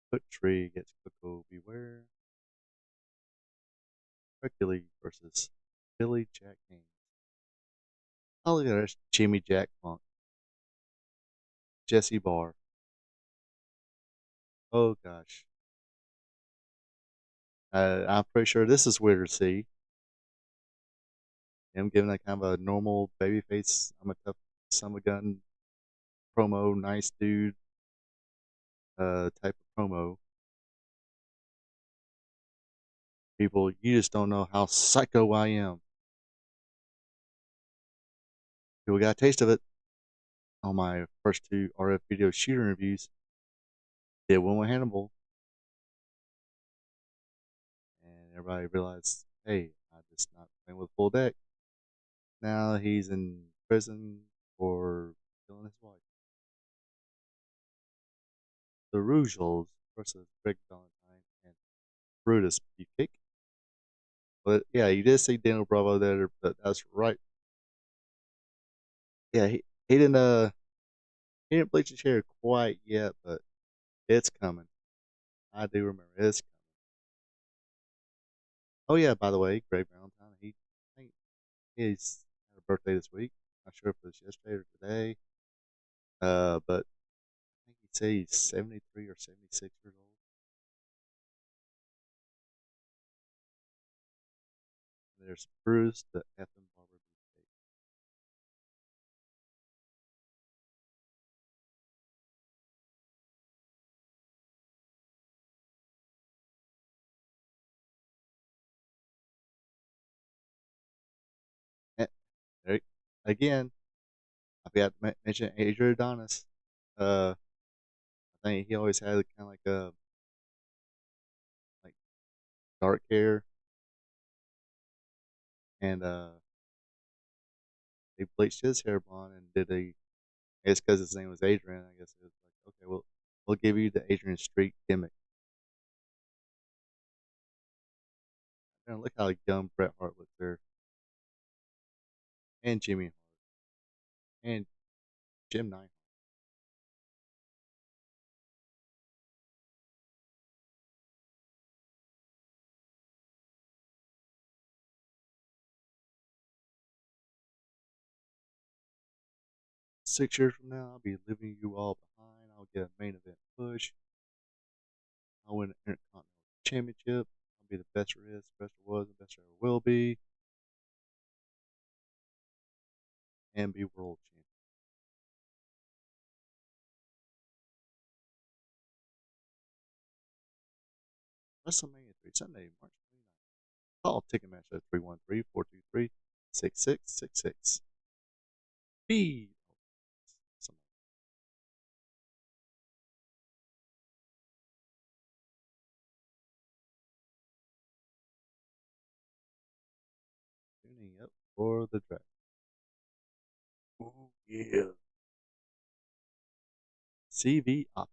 Foot Tree against Coco Beware. Hercules versus Billy Jack Haynes. Oh, look at that. Jimmy Jack Funk. Jesse Barr. Oh, gosh. I'm pretty sure this is weird to see. Him giving that kind of a normal babyface, I'm a tough son of a gun promo, nice dude type of promo. People, you just don't know how psycho I am. People got a taste of it on my first two RF video shooter reviews. Did one with Hannibal, and everybody realized, hey, I just not playing with full deck. Now he's in prison for killing his wife. The Rougeos versus Greg Valentine and Brutus Beefcake. But yeah, you did see Daniel Bravo there, but that's right. Yeah, he didn't bleach his hair quite yet, but it's coming. I do remember it's coming. Oh yeah, by the way, Greg Valentine, I think he's had a birthday this week. Not sure if it was yesterday or today. But I think he'd say he's 73 or 76 years old. And there's Bruce, the effing barber beefcake. And there, again, I forgot to mention Adrian Adonis. I think he always had kind of like a like dark hair, and he bleached his hair blonde and did a. I guess because his name was Adrian, I guess it was like, okay, well, we'll give you the Adrian Street gimmick. And look how young Bret Hart looks there, and Jimmy Hart, and Jim Neidhart. 6 years from now, I'll be leaving you all behind. I'll get a main event push. I'll win an Intercontinental Championship. I'll be the best there is, best there was, and best there ever will be, and be world champion. WrestleMania 3, Sunday, March 29th. Call Ticketmaster at 313-423-6666. Feed. Tuning up for the draft. Oh, yeah. CV Op.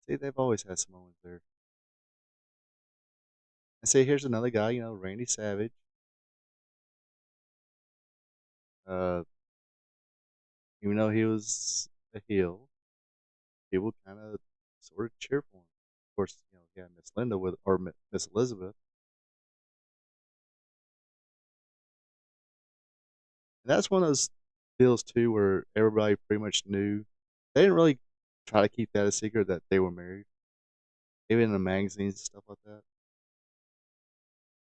See, they've always had Samoans there. And see, here's another guy, Randy Savage. Even though he was a heel, people kind of sort of cheer for him. Of course, he had Miss Linda or Miss Elizabeth. And that's one of those deals too where everybody pretty much knew. They didn't really try to keep that a secret that they were married, even in the magazines and stuff like that.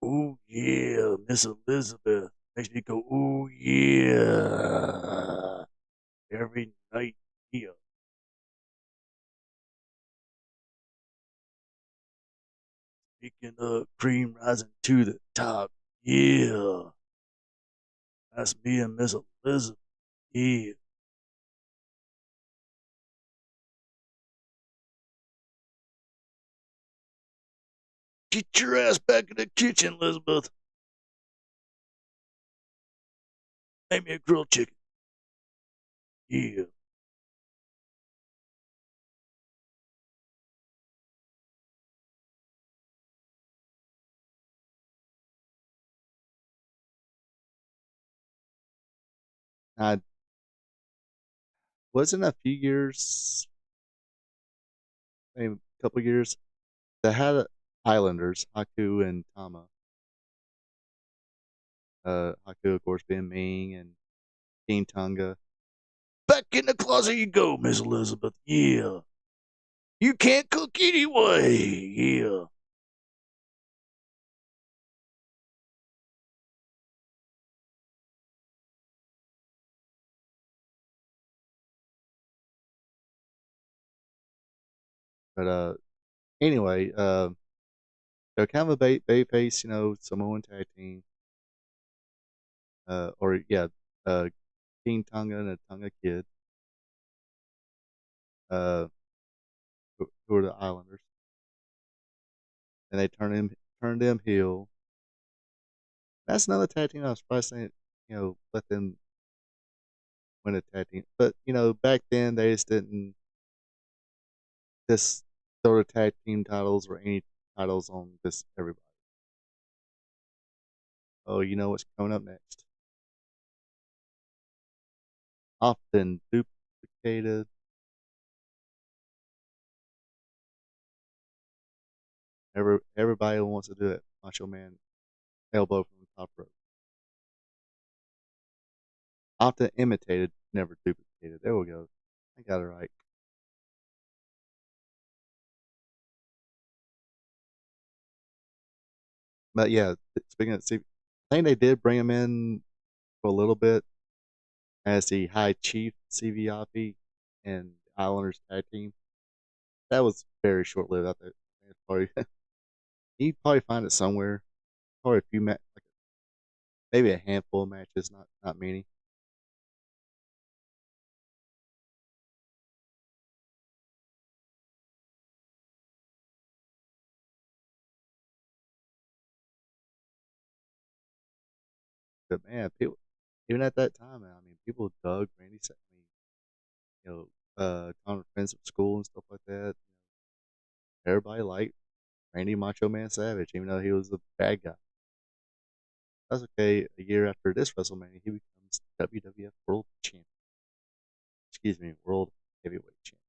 Oh yeah, Miss Elizabeth makes me go, oh yeah, every night. Yeah. Speaking of cream rising to the top, yeah, that's me and Miss Elizabeth. Yeah. Get your ass back in the kitchen, Elizabeth. Make me a grilled chicken. Yeah. I wasn't a few years, maybe a couple years, they had Islanders, Haku and Tama. Haku, of course, being Ming and King Tonga. Back in the closet you go, Miss Elizabeth. Yeah. You can't cook anyway. Yeah. But anyway, they're kind of a bait face, Samoan tag team. Or yeah, uh, King Tonga and a Tonga Kid. Uh, who are the Islanders, and they turned them heel. That's another tag team I was surprised they, let them win a tag team. But back then they just didn't just throw the tag team titles or any titles on just everybody. Oh, you know what's coming up next? Often duplicated. Everybody wants to do it. Macho Man elbow from the top rope. Often imitated, never duplicated. There we go. I got it right. But yeah, speaking of, I think they did bring him in for a little bit as the High Chief CVIP and Islanders tag team. That was very short lived. I think probably you'd probably find it somewhere. Probably a few like maybe a handful of matches, not many. But man, people even at that time, man, I mean, people dug Randy. I mean, Connor friends at school and stuff like that. Everybody liked Randy Macho Man Savage, even though he was the bad guy. That's okay. A year after this WrestleMania, he becomes WWF World Champion. Excuse me, World Heavyweight Champion.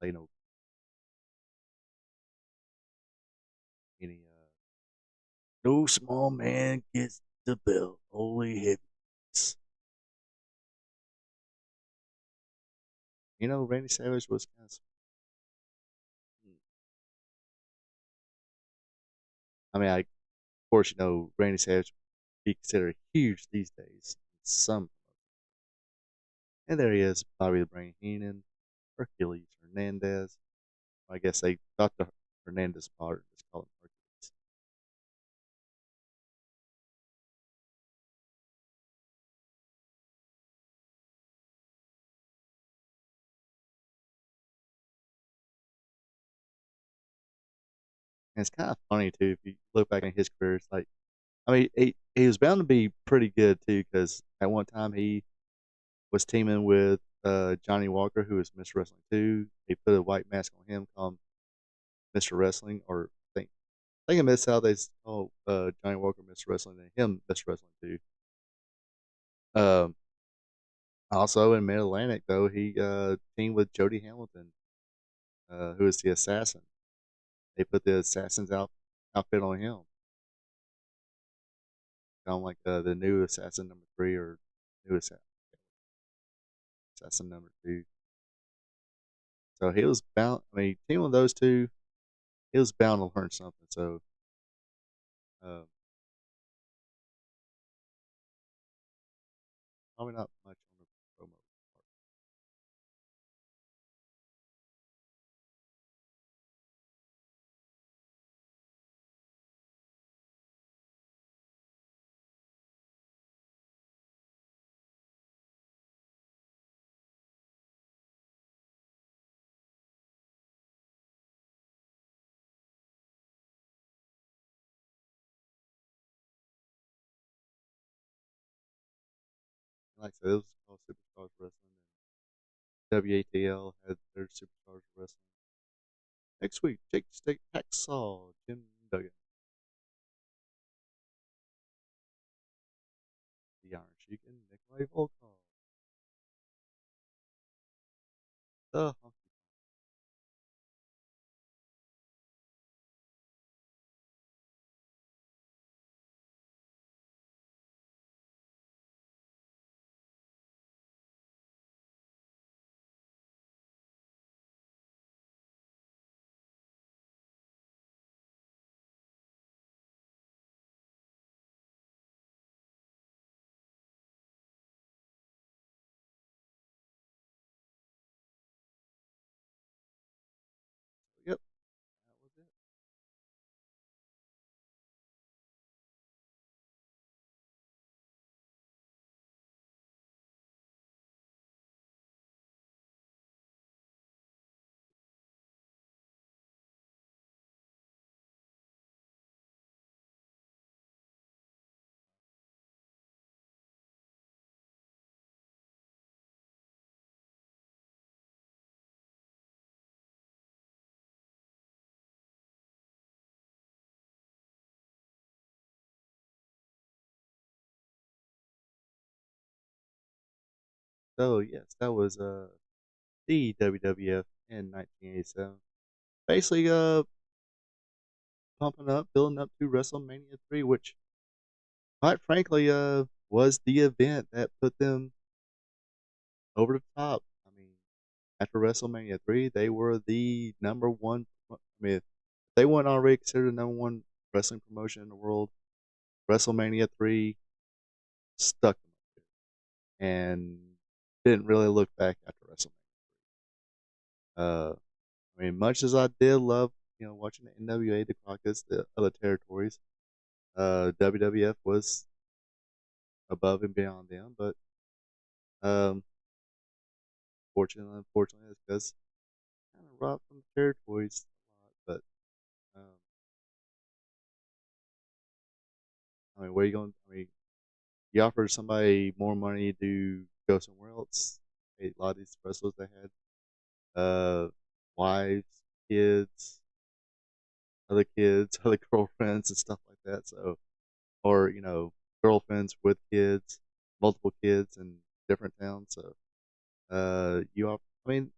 Play no any no small man gets the belt. Only heavyweights. Randy Savage was kind of. I mean, of course, Randy Savage be considered huge these days. Some, and there he is, Bobby the Brain Heenan. Hercules Hernandez. I guess they thought the Hernandez part is called Hercules. And it's kind of funny too if you look back at his career. It's like, I mean, he was bound to be pretty good too because at one time he was teaming with Johnny Walker, who was Mr. Wrestling 2. He put a white mask on him, called him Mr. Wrestling, or I think in Mid South they call Johnny Walker Mr. Wrestling and him Mr. Wrestling 2. Um, Also in Mid Atlantic though, he teamed with Jody Hamilton, who is the assassin. They put the assassin's outfit on him, kind of like the new assassin number 3 or new assassin number 2. So he was bound. I mean, teaming with those two, he was bound to learn something. So, uh, probably not much on the promo part. Like I said, it was called Superstars Wrestling, and WATL had their Superstars Wrestling. Next week, Jake the Snake Hacksaw, Jim Duggan, the Iron Sheik, and Nikolai Volkov, the Honky. Yep, that was it. So yes, that was the WWF in 1987. Basically, pumping up, building up to WrestleMania 3, which, quite frankly, was the event that put them over the top. I mean, after WrestleMania 3, they were the number one. I mean, if they weren't already considered the number one wrestling promotion in the world, WrestleMania 3 stuck them up there and didn't really look back after WrestleMania. I mean, much as I did love, watching the NWA, the Crockett's, the other territories, WWF was above and beyond them. But um, unfortunately, it's because kind of robbed from the territories a lot. But I mean, where you going? I mean, you offer somebody more money to go somewhere else. A lot of these wrestlers they had wives, kids, other kids, other girlfriends, and stuff like that. So, or girlfriends with kids, multiple kids in different towns. So, you offer. I mean,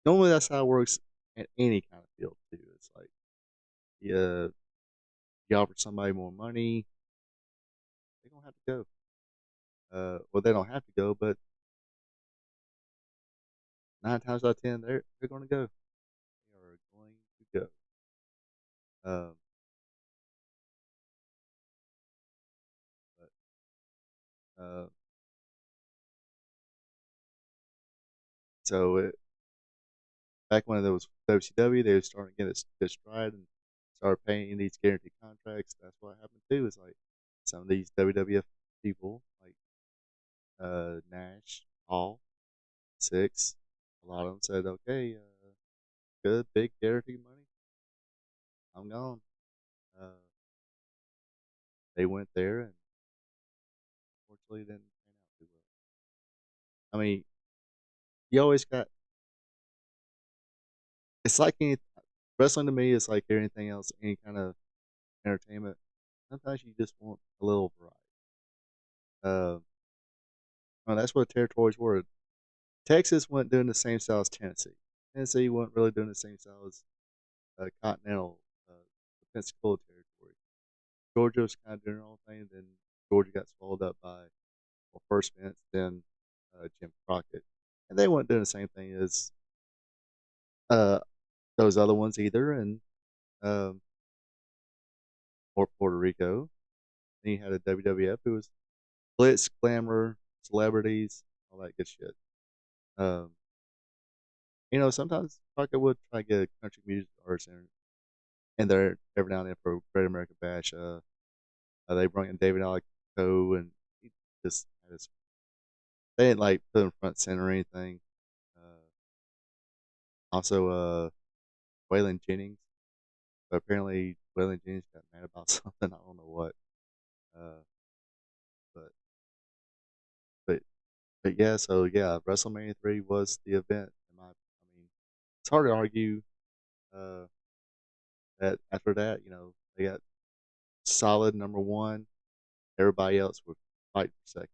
normally that's how it works in any kind of field too. It's like you, you offer somebody more money, they don't have to go. Well, they don't have to go, but 9 times out of 10, they're going to go. They are going to go. Um, but so back when there was WCW, they were starting to get its stride and started paying these guaranteed contracts. That's what happened too. Is like some of these WWF people, like Nash, Hall, Six, a lot of them said, "Okay, good, big guaranteed money. I'm gone." Uh, they went there and unfortunately didn't pan out too well. I mean, you always got. It's like wrestling to me is like anything else, any kind of entertainment. Sometimes you just want a little variety. Uh, well, that's what territories were. Texas wasn't doing the same style as Tennessee. Tennessee wasn't really doing the same style as continental uh, Pensacola territory. Georgia was kind of doing their own thing. Then Georgia got swallowed up by first Vince, then Jim Crockett, and they weren't doing the same thing as uh, those other ones either. And um, or Puerto Rico. Then you had a WWF who was glitz, glamour, celebrities, all that good shit. Um, sometimes Crockett would try to get a country music artist in there every now and then for Great American Bash. They brought in David Allico, and he just had his, they didn't like put him front center or anything. Also, Waylon Jennings, but apparently Waylon Jennings got mad about something. I don't know what. Uh, but but but yeah, so yeah, WrestleMania 3 was the event. I mean, it's hard to argue uh, that after that, they got solid number one. Everybody else would fight for second.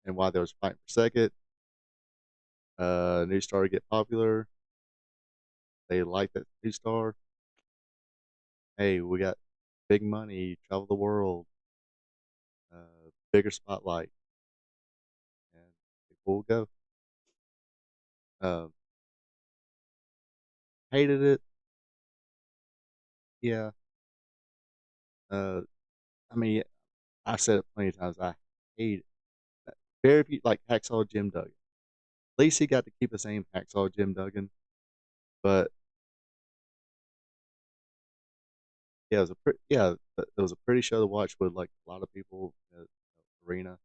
And while they was fighting for second, new star get popular. They like that new star. Hey, we got big money, travel the world, bigger spotlight, and people will go. Um, hated it, yeah. Uh, I mean, I've said it plenty of times. I hate it. Very few, like Hacksaw Jim Duggan. At least he got to keep his name, Hacksaw Jim Duggan. But yeah, it was a pretty show to watch with like a lot of people in the arena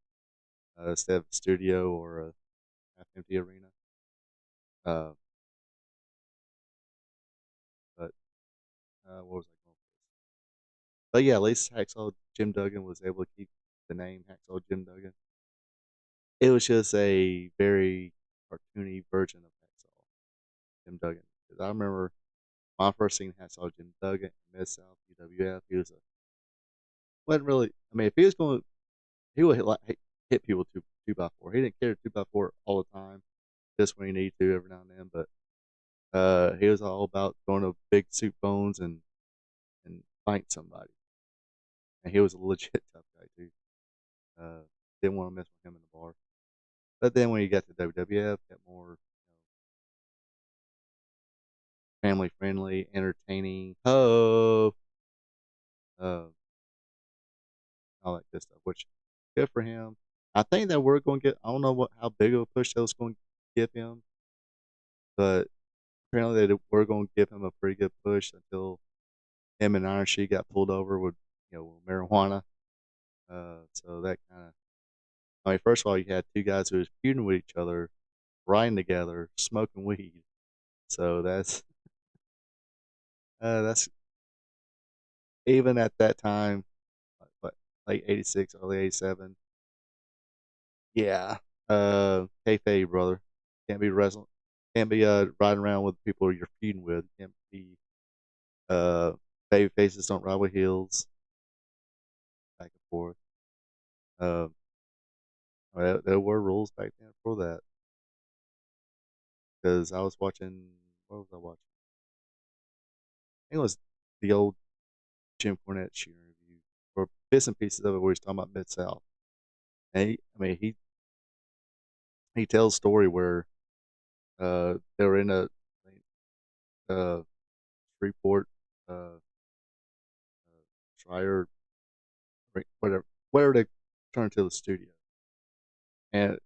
instead of a studio or a half empty arena. Uh, but what was I going? But yeah, at least Hacksaw Jim Duggan was able to keep the name Hacksaw Jim Duggan. It was just a very cartoony version of Hacksaw Jim Duggan. Because I remember my first seeing Hacksaw Jim Duggan in Mid South UWF, he was a wasn't really. I mean, if he was going, he would hit people two by four. He didn't care 2x4 all the time, just when he needed to every now and then. But he was all about going to big soup bones and fight somebody. And he was a legit tough guy too. Uh, didn't want to mess with him in the bar. But then when you got to WWF, got more family friendly, entertaining, uh, all that good stuff. Which good for him. I think that we're going to get. I don't know how big of a push that was going to give him, but apparently we're going to give him a pretty good push until him and Iron Sheik got pulled over with marijuana. So that kind of. I mean, first of all, you had two guys who was feuding with each other, riding together, smoking weed. So that's even at that time, what, late '86, early '87. Yeah, kayfabe, brother. Can't be wrestling. Can't be riding around with people you're feuding with. Can't be uh baby faces don't ride with heels. Back and forth. Um, there were rules back then for that. Because I was watching. What was I watching? I think it was the old Jim Cornette shooting review or bits and pieces of it where he's talking about Mid South. And I mean, he tells a story where they were in a uh, Shreveport, Schreier, whatever they turned to the studio, and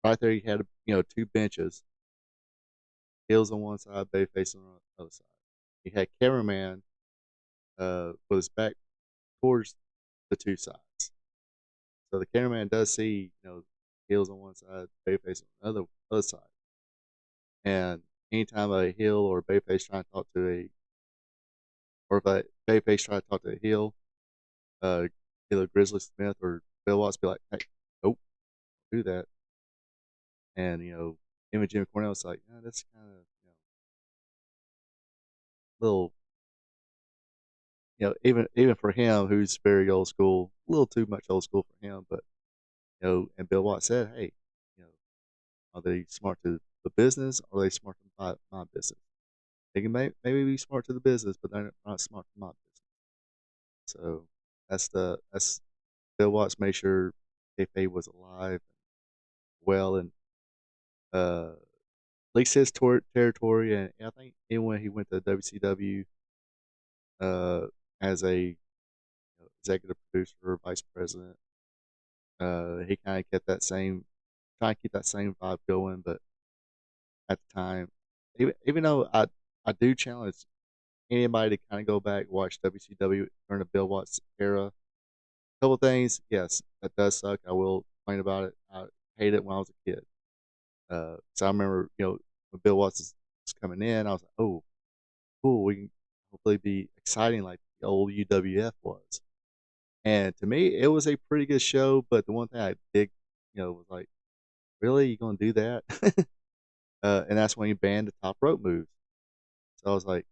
right there he had two benches, heels on one side, babyface on the other side. You had cameraman with his back towards the two sides. So the cameraman does see, heels on one side, babyface on the other side. And anytime a heel or a babyface trying to talk to or if a babyface trying to talk to a heel, either Grizzly Smith or Bill Watts be like, hey, nope, don't do that. And, him and Jimmy Cornette was like, yeah, that's kind of, little, even for him, who's very old school, a little too much old school for him, but, and Bill Watts said, hey, you know, are they smart to the business or are they smart to my business? They can maybe be smart to the business, but they're not smart to my business. So that's Bill Watts made sure kayfabe was alive and well, and at least his territory. And I think even when he went to WCW uh, as a executive producer or vice president, he kind of kept that same, trying to keep that same vibe going. But at the time, even though I do challenge anybody to kind of go back and watch WCW during the Bill Watts era. Couple things, yes, that does suck. I will complain about it. I hated it when I was a kid. So I remember, when Bill Watts was coming in, I was like, oh, cool. We can hopefully be exciting like the old UWF was. And to me, it was a pretty good show. But the one thing I did, was like, really, you gonna do that? And that's when he banned the top rope moves. So I was like,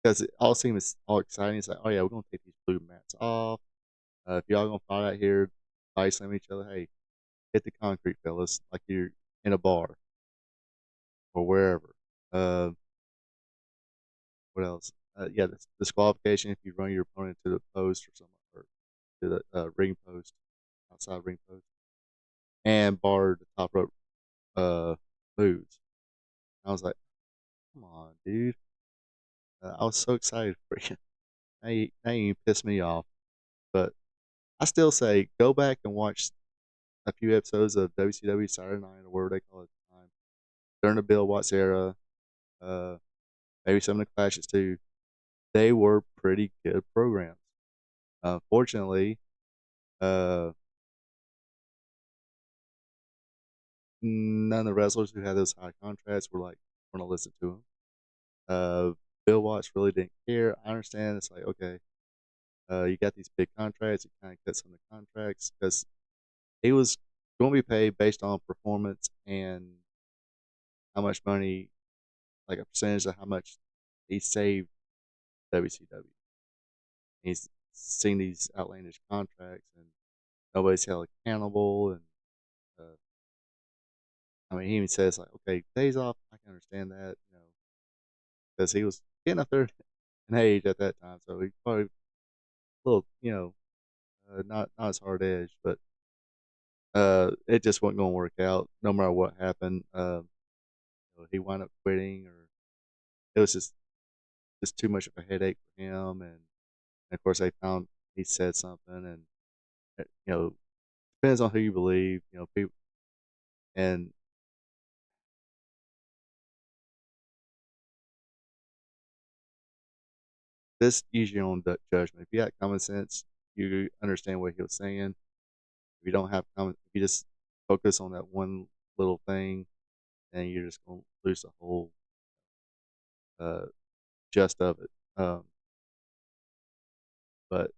because it all seemed all exciting. It's like, oh yeah, we're gonna take these blue mats off. If y'all gonna fight out here, body slam each other, hey, hit the concrete, fellas, like you're in a bar or wherever. Uh, what else? Yeah, the disqualification if you run your opponent to the post or something, or to the ring post, outside ring post, and bar the top rope moves. I was like, come on, dude. I was so excited for you. Now you pissed me off. But I still say go back and watch a few episodes of WCW Saturday Night or whatever they call it at the time during the Bill Watts era. Uh, maybe some of the clashes too. They were pretty good programs. Unfortunately, uh, none of the wrestlers who had those high contracts were like want to listen to them. Bill Watts really didn't care. I understand. It's like, okay, you got these big contracts. You kind of cut some of the contracts because he was going to be paid based on performance and how much money, like a percentage of how much he saved WCW. He's seen these outlandish contracts and nobody's held accountable. And I mean, he even says like, okay, days off, I can understand that, because he was getting up there in age at that time, so he probably a little, not as hard edged, but it just wasn't going to work out no matter what happened. He wound up quitting, or it was just too much of a headache for him, and of course they found he said something, and depends on who you believe, people, and this use your own judgment. If you got common sense, you understand what he was saying. If you don't have if you just focus on that one little thing, then you're just gonna lose the whole uh, gist of it. But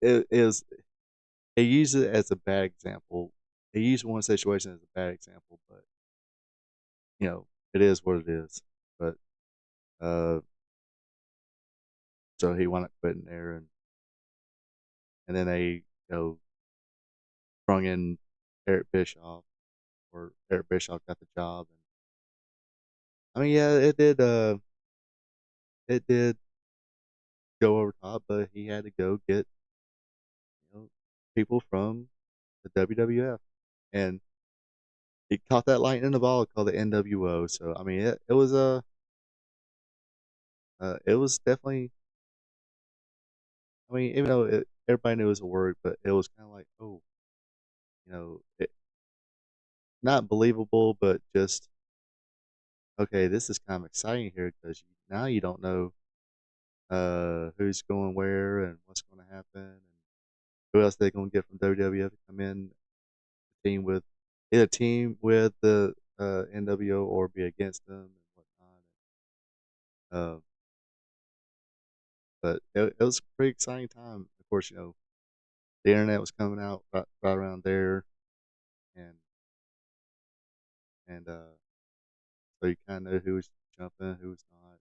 it is he used it as a bad example. He used one situation as a bad example, but it is what it is. But uh, so he wound up quitting there, and then they brung in Eric Bischoff, or Eric Bischoff got the job, and I mean, yeah, it did go over top, but he had to go get people from the WWF, and he caught that lightning in the ball called the NWO. So I mean, it was definitely. I mean, even though everybody knew it was a word, but it was kind of like, oh, not believable, but just okay, this is kind of exciting here because now you don't know who's going where and what's going to happen and who else they're going to get from WWF to come in team with either team with the NWO or be against them and whatnot. Uh, but it was a pretty exciting time. Of course, the internet was coming out right around there, and and so you kind of know who was jumping, who was not,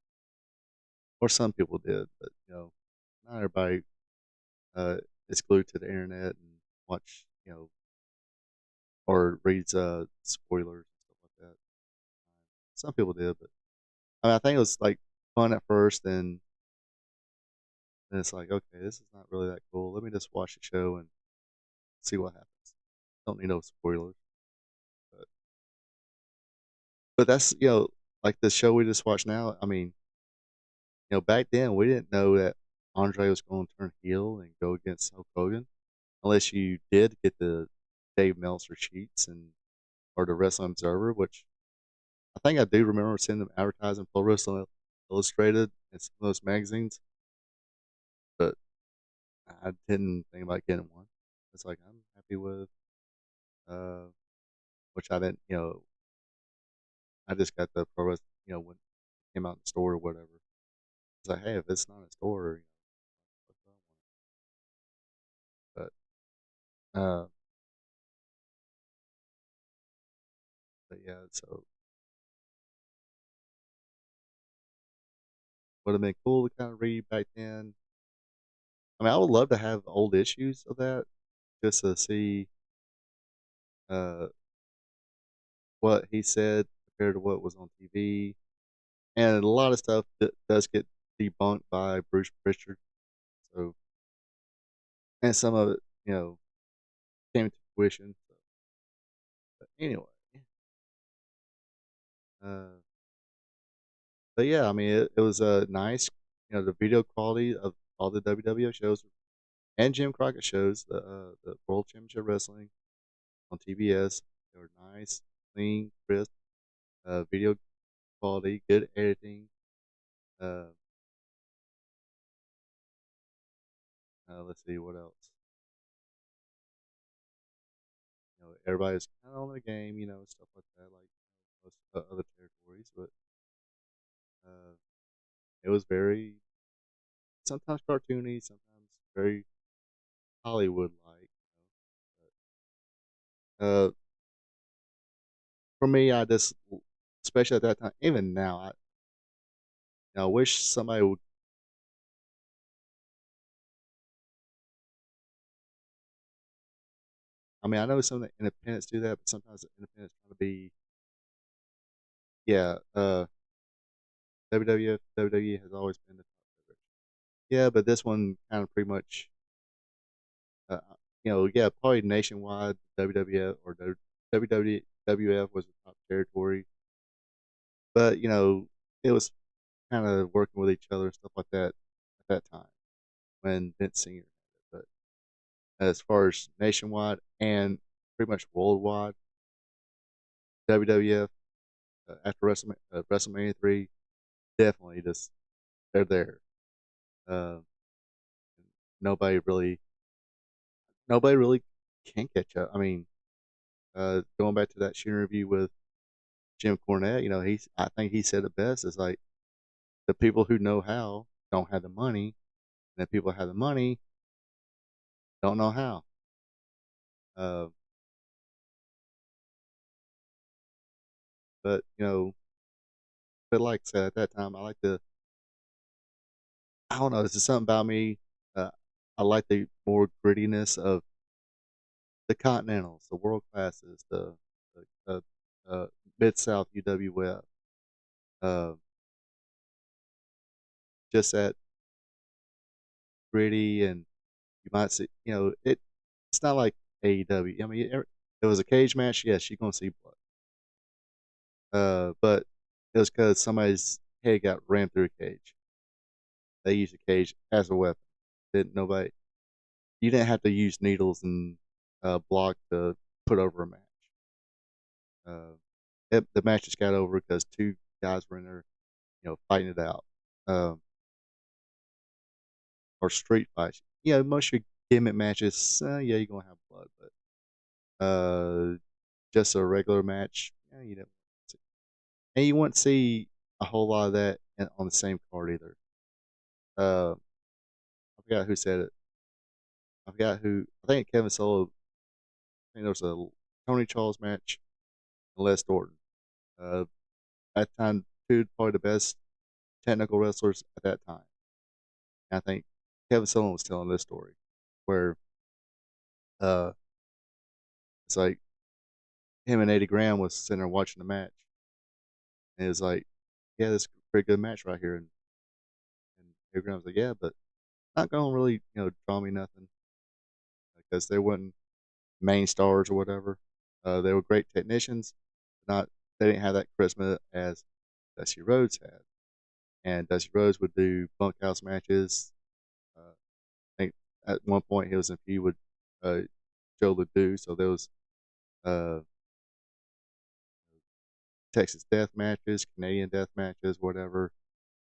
or some people did, but not everybody uh, is glued to the internet and watch or reads spoilers and stuff like that. Some people did, but I mean, I think it was like fun at first, and then it's like, okay, this is not really that cool. Let me just watch the show and see what happens. Don't need no spoilers, but that's like the show we just watched now. I mean, back then we didn't know that Andre was going to turn heel and go against Hulk Hogan, unless you did get the Dave Meltzer sheets and or the Wrestling Observer, which I think I do remember seeing them advertising Pro Wrestling Illustrated in some of those magazines, but I didn't think about getting one. It's like I'm happy with, uh, which I didn't, I just got the Pro Wrestling, when it came out in the store or whatever. It's like, hey, if it's not in the store, what's wrong with it? But yeah, so would have been cool to kind of read back then. I mean, I would love to have old issues of that just to see uh, what he said compared to what was on TV. And a lot of stuff does get debunked by Bruce Pritchard. So, and some of it, came to fruition. So, but anyway, uh, but yeah, I mean, it was a nice, the video quality of all the WWF shows and Jim Crockett shows, the World Championship Wrestling on TBS. They were nice, clean, crisp, video quality, good editing. Uh, let's see what else. Everybody's kind of on the game, stuff like that, like most other territories. But uh, it was very sometimes cartoony, sometimes very Hollywood like. For me, I just, especially at that time, even now, I wish somebody would. I mean, I know some of the independents do that, but sometimes the independents try to be, yeah. WWF, WWE has always been the top favorite. Yeah, but this one kind of pretty much, yeah, probably nationwide WWF or WWF was the top territory, but it was kind of working with each other and stuff like that at that time when Vince Senior had it. But as far as nationwide and pretty much worldwide, WWF after WrestleMania 3 definitely just they're there. Uh, nobody really nobody really can catch up. I mean, going back to that shooting review with Jim Cornette, I think he said it best. It's like the people who know how don't have the money, and the people who have the money don't know how. Uh, but but like I said at that time, I like to. I don't know. There's just something about me. Uh, I like the more grittiness of the Continentals, the world classes, the Mid South UWF. Uh, just that gritty, and you might see, it's not like AEW. I mean, it was a cage match. Yes, you're gonna see blood. But it was because somebody's head got rammed through a cage. They used a cage as a weapon. Didn't nobody? You didn't have to use needles and block to put over a match. The match just got over because two guys were in there, fighting it out, um, or street fights. Most of your gimmick matches, yeah, you're gonna have blood, but just a regular match, yeah, you don't see. And you won't see a whole lot of that on the same card either. Uh, I forgot who said it. I forgot who. I think Kevin Solo. I think there was a Tony Charles match and Les Orton. Uh, at that time, two probably the best technical wrestlers at that time. And I think Kevin Sullivan was telling this story where uh, it's like him and Eddie Graham was sitting there watching the match, and it was like, yeah, this is a pretty good match right here. And Eddie Graham was like, yeah, but not gonna really draw me nothing because they weren't main stars or whatever. They were great technicians, but not they didn't have that charisma as Dusty Rhodes had. And Dusty Rhodes would do bunkhouse matches. I think at one point he was in a feud with uh, Joe Ledoux, so there was uh, Texas death matches, Canadian death matches, whatever.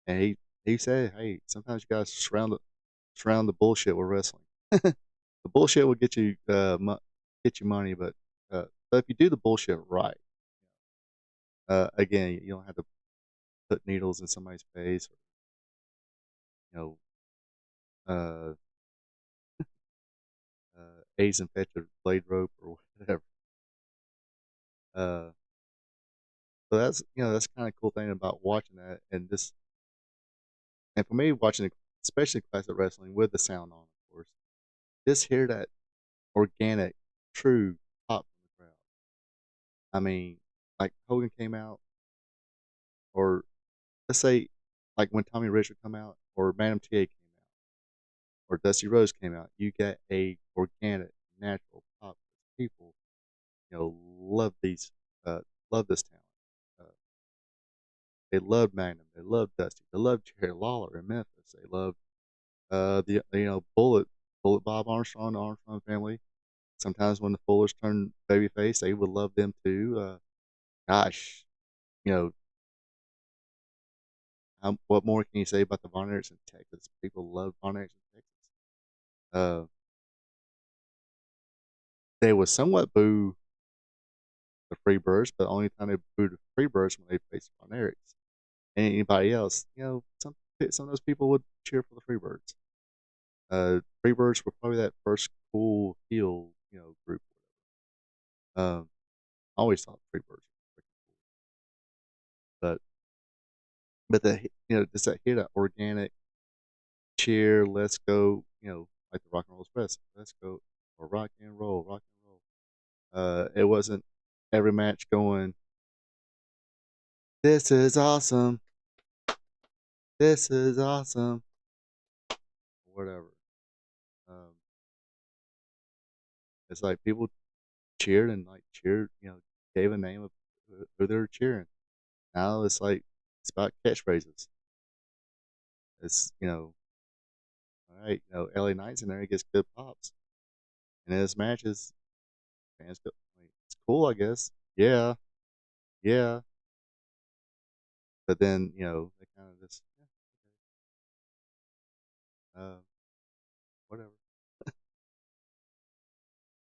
And he said, "Hey, sometimes you guys surround the bullshit with wrestling. The bullshit will get you money, but if you do the bullshit right, again, you don't have to put needles in somebody's face, or you know, uh, AIDS infected blade rope or whatever. Uh, so that's kind of cool thing about watching that, and for me watching it, especially classic wrestling with the sound on, of course, just hear that organic, true pop from the crowd. I mean, like Hogan came out, or let's say, like when Tommy Rich would come out, or Madam TA came out, or Dusty Rose came out, you get a organic, natural pop. People, love uh, love this talent. Uh, they loved Magnum, they loved Dusty, they loved Jerry Lawler in Memphis, they loved the Bullet Bob Armstrong, the Armstrong family. Sometimes when the Fullers turned babyface, they would love them too. Gosh, you know, what more can you say about the Von Erichs in Texas? People love Von Erichs in Texas. Uh, they would somewhat boo the Freebirds, but the only time they booed the Freebirds when they faced Von Erichs. And anybody else, some of those people would cheer for the Freebirds. Freebirds were probably that first cool heel, group. Um, I always thought Freebirds were freaking cool, but the just that hit that organic cheer, let's go, like the Rock and Roll Express, let's go, or rock and roll, rock and roll. It wasn't every match going, this is awesome, this is awesome, whatever. Um, it's like people cheered and like cheered, gave a name of who they were cheering. Now it's about catchphrases. It's all right, LA Knight's in there, he gets good pops, and in his matches, fans go, like, it's cool, I guess. Yeah, yeah, but then they kind of just uh, whatever.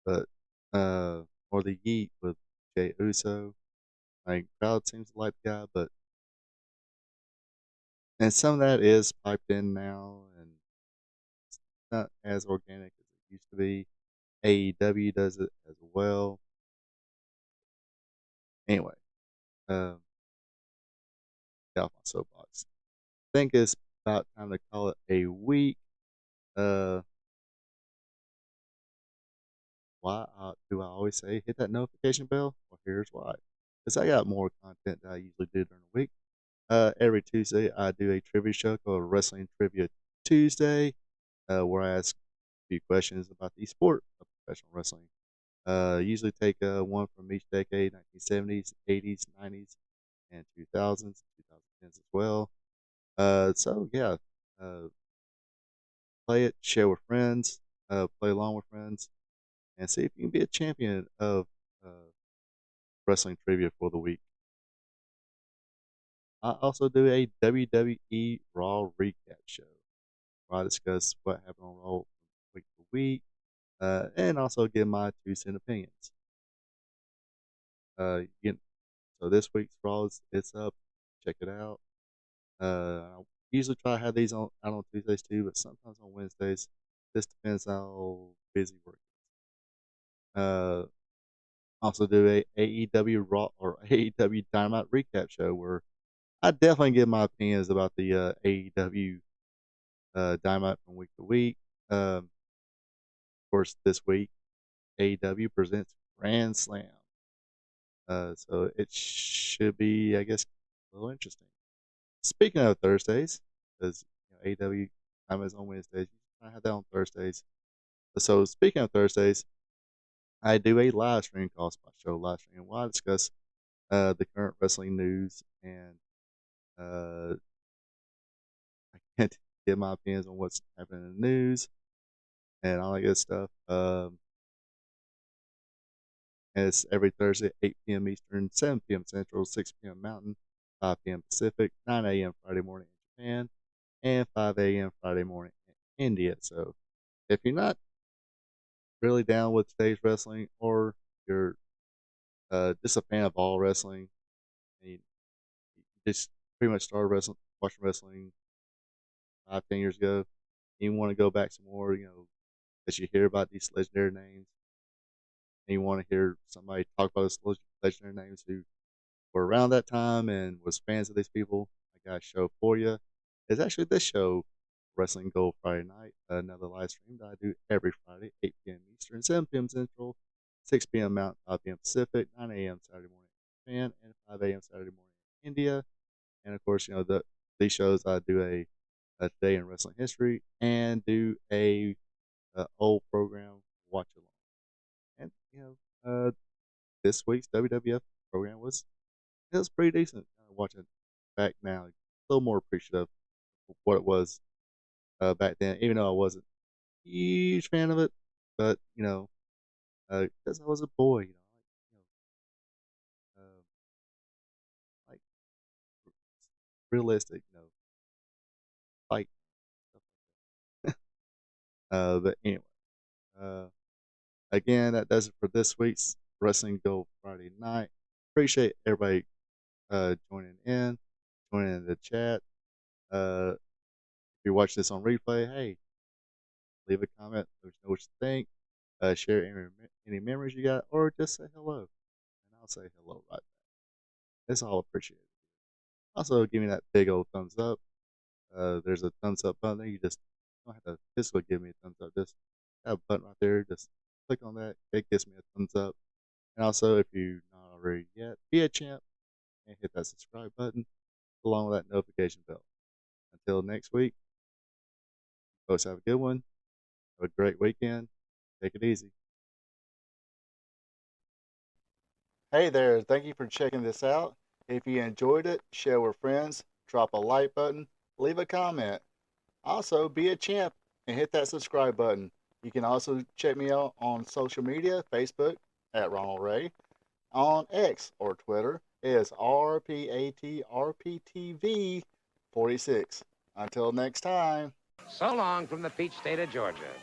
But or the Yeet with Jay Uso, like crowd seems to like the guy, but and some of that is piped in now, and it's not as organic as it used to be. AEW does it as well. Anyway, um, get off my soapbox. I think it's about time to call it a week. Uh, why do I always say hit that notification bell? Well, here's why. Because I got more content that I usually do during the week. Every Tuesday, I do a trivia show called Wrestling Trivia Tuesday, where I ask a few questions about the sport of professional wrestling. Usually take one from each decade: 1970s, 80s, 90s, and 2000s, 2010s as well. So yeah, uh, play it, share with friends, play along with friends, and see if you can be a champion of uh, wrestling trivia for the week. I also do a WWE Raw recap show where I discuss what happened on Raw week to week, and also give my 2 cent opinions. You so this week's Raw it's up. Check it out. I usually try to have these out on Tuesdays too, but sometimes on Wednesdays. This depends how busy work is. Also do a AEW Raw or AEW Dynamite recap show where I definitely give my opinions about the AEW Dynamite from week to week. Of course, this week AEW presents Grand Slam, so it should be, I guess, a little interesting. Speaking of Thursdays, because AEW time is on Wednesdays, I have that on Thursdays. So speaking of Thursdays, I do a live stream called Spot Show Live Stream where I discuss the current wrestling news and uh, I can't give my opinions on what's happening in the news and all that good stuff. And it's every Thursday, 8 p.m. Eastern, 7 p.m. Central, 6 p.m. Mountain, 5 p.m. Pacific, 9 a.m. Friday morning in Japan, and 5 a.m. Friday morning in India. So if you're not really down with today's wrestling or you're just a fan of all wrestling, and you just pretty much started watching wrestling 5, 10 years ago, and you want to go back some more, as you hear about these legendary names, and you want to hear somebody talk about those legendary names who were around that time and was fans of these people, I got a show for you. It's actually this show, Wrestling Gold Friday Night, another live stream that I do every Friday, 8 p.m. Eastern, 7 p.m. Central, 6 p.m. Mountain, 5 p.m. Pacific, 9 a.m. Saturday morning in Japan, and 5 a.m. Saturday morning in India. And of course, these shows I do a Today in Wrestling History and do a old program, Watch Along. And, this week's WWF program was pretty decent. Watching back now, a little more appreciative of what it was back then, even though I wasn't a huge fan of it. But because I was a boy, like realistic, fight stuff like that. But anyway, uh, again, that does it for this week's Wrestling Go Friday night. Appreciate everybody joining in the chat. If you watch this on replay, hey, leave a comment. Let us know what you think. Share any memories you got, or just say hello, and I'll say hello right back. It's all appreciated. Also, give me that big old thumbs up. There's a thumbs up button there. You just don't have to physically give me a thumbs up. Just have a button right there. Just click on that. It gives me a thumbs up. And also, if you're not already yet, be a champ and hit that subscribe button along with that notification bell. Until next week, folks, have a good one. Have a great weekend. Take it easy. Hey there, thank you for checking this out. If you enjoyed it, share with friends, drop a like button, leave a comment. Also, be a champ and hit that subscribe button. You can also check me out on social media, Facebook at Ronald Ray, on X or Twitter is RPATRPTV46. Until next time. So long from the peach state of Georgia.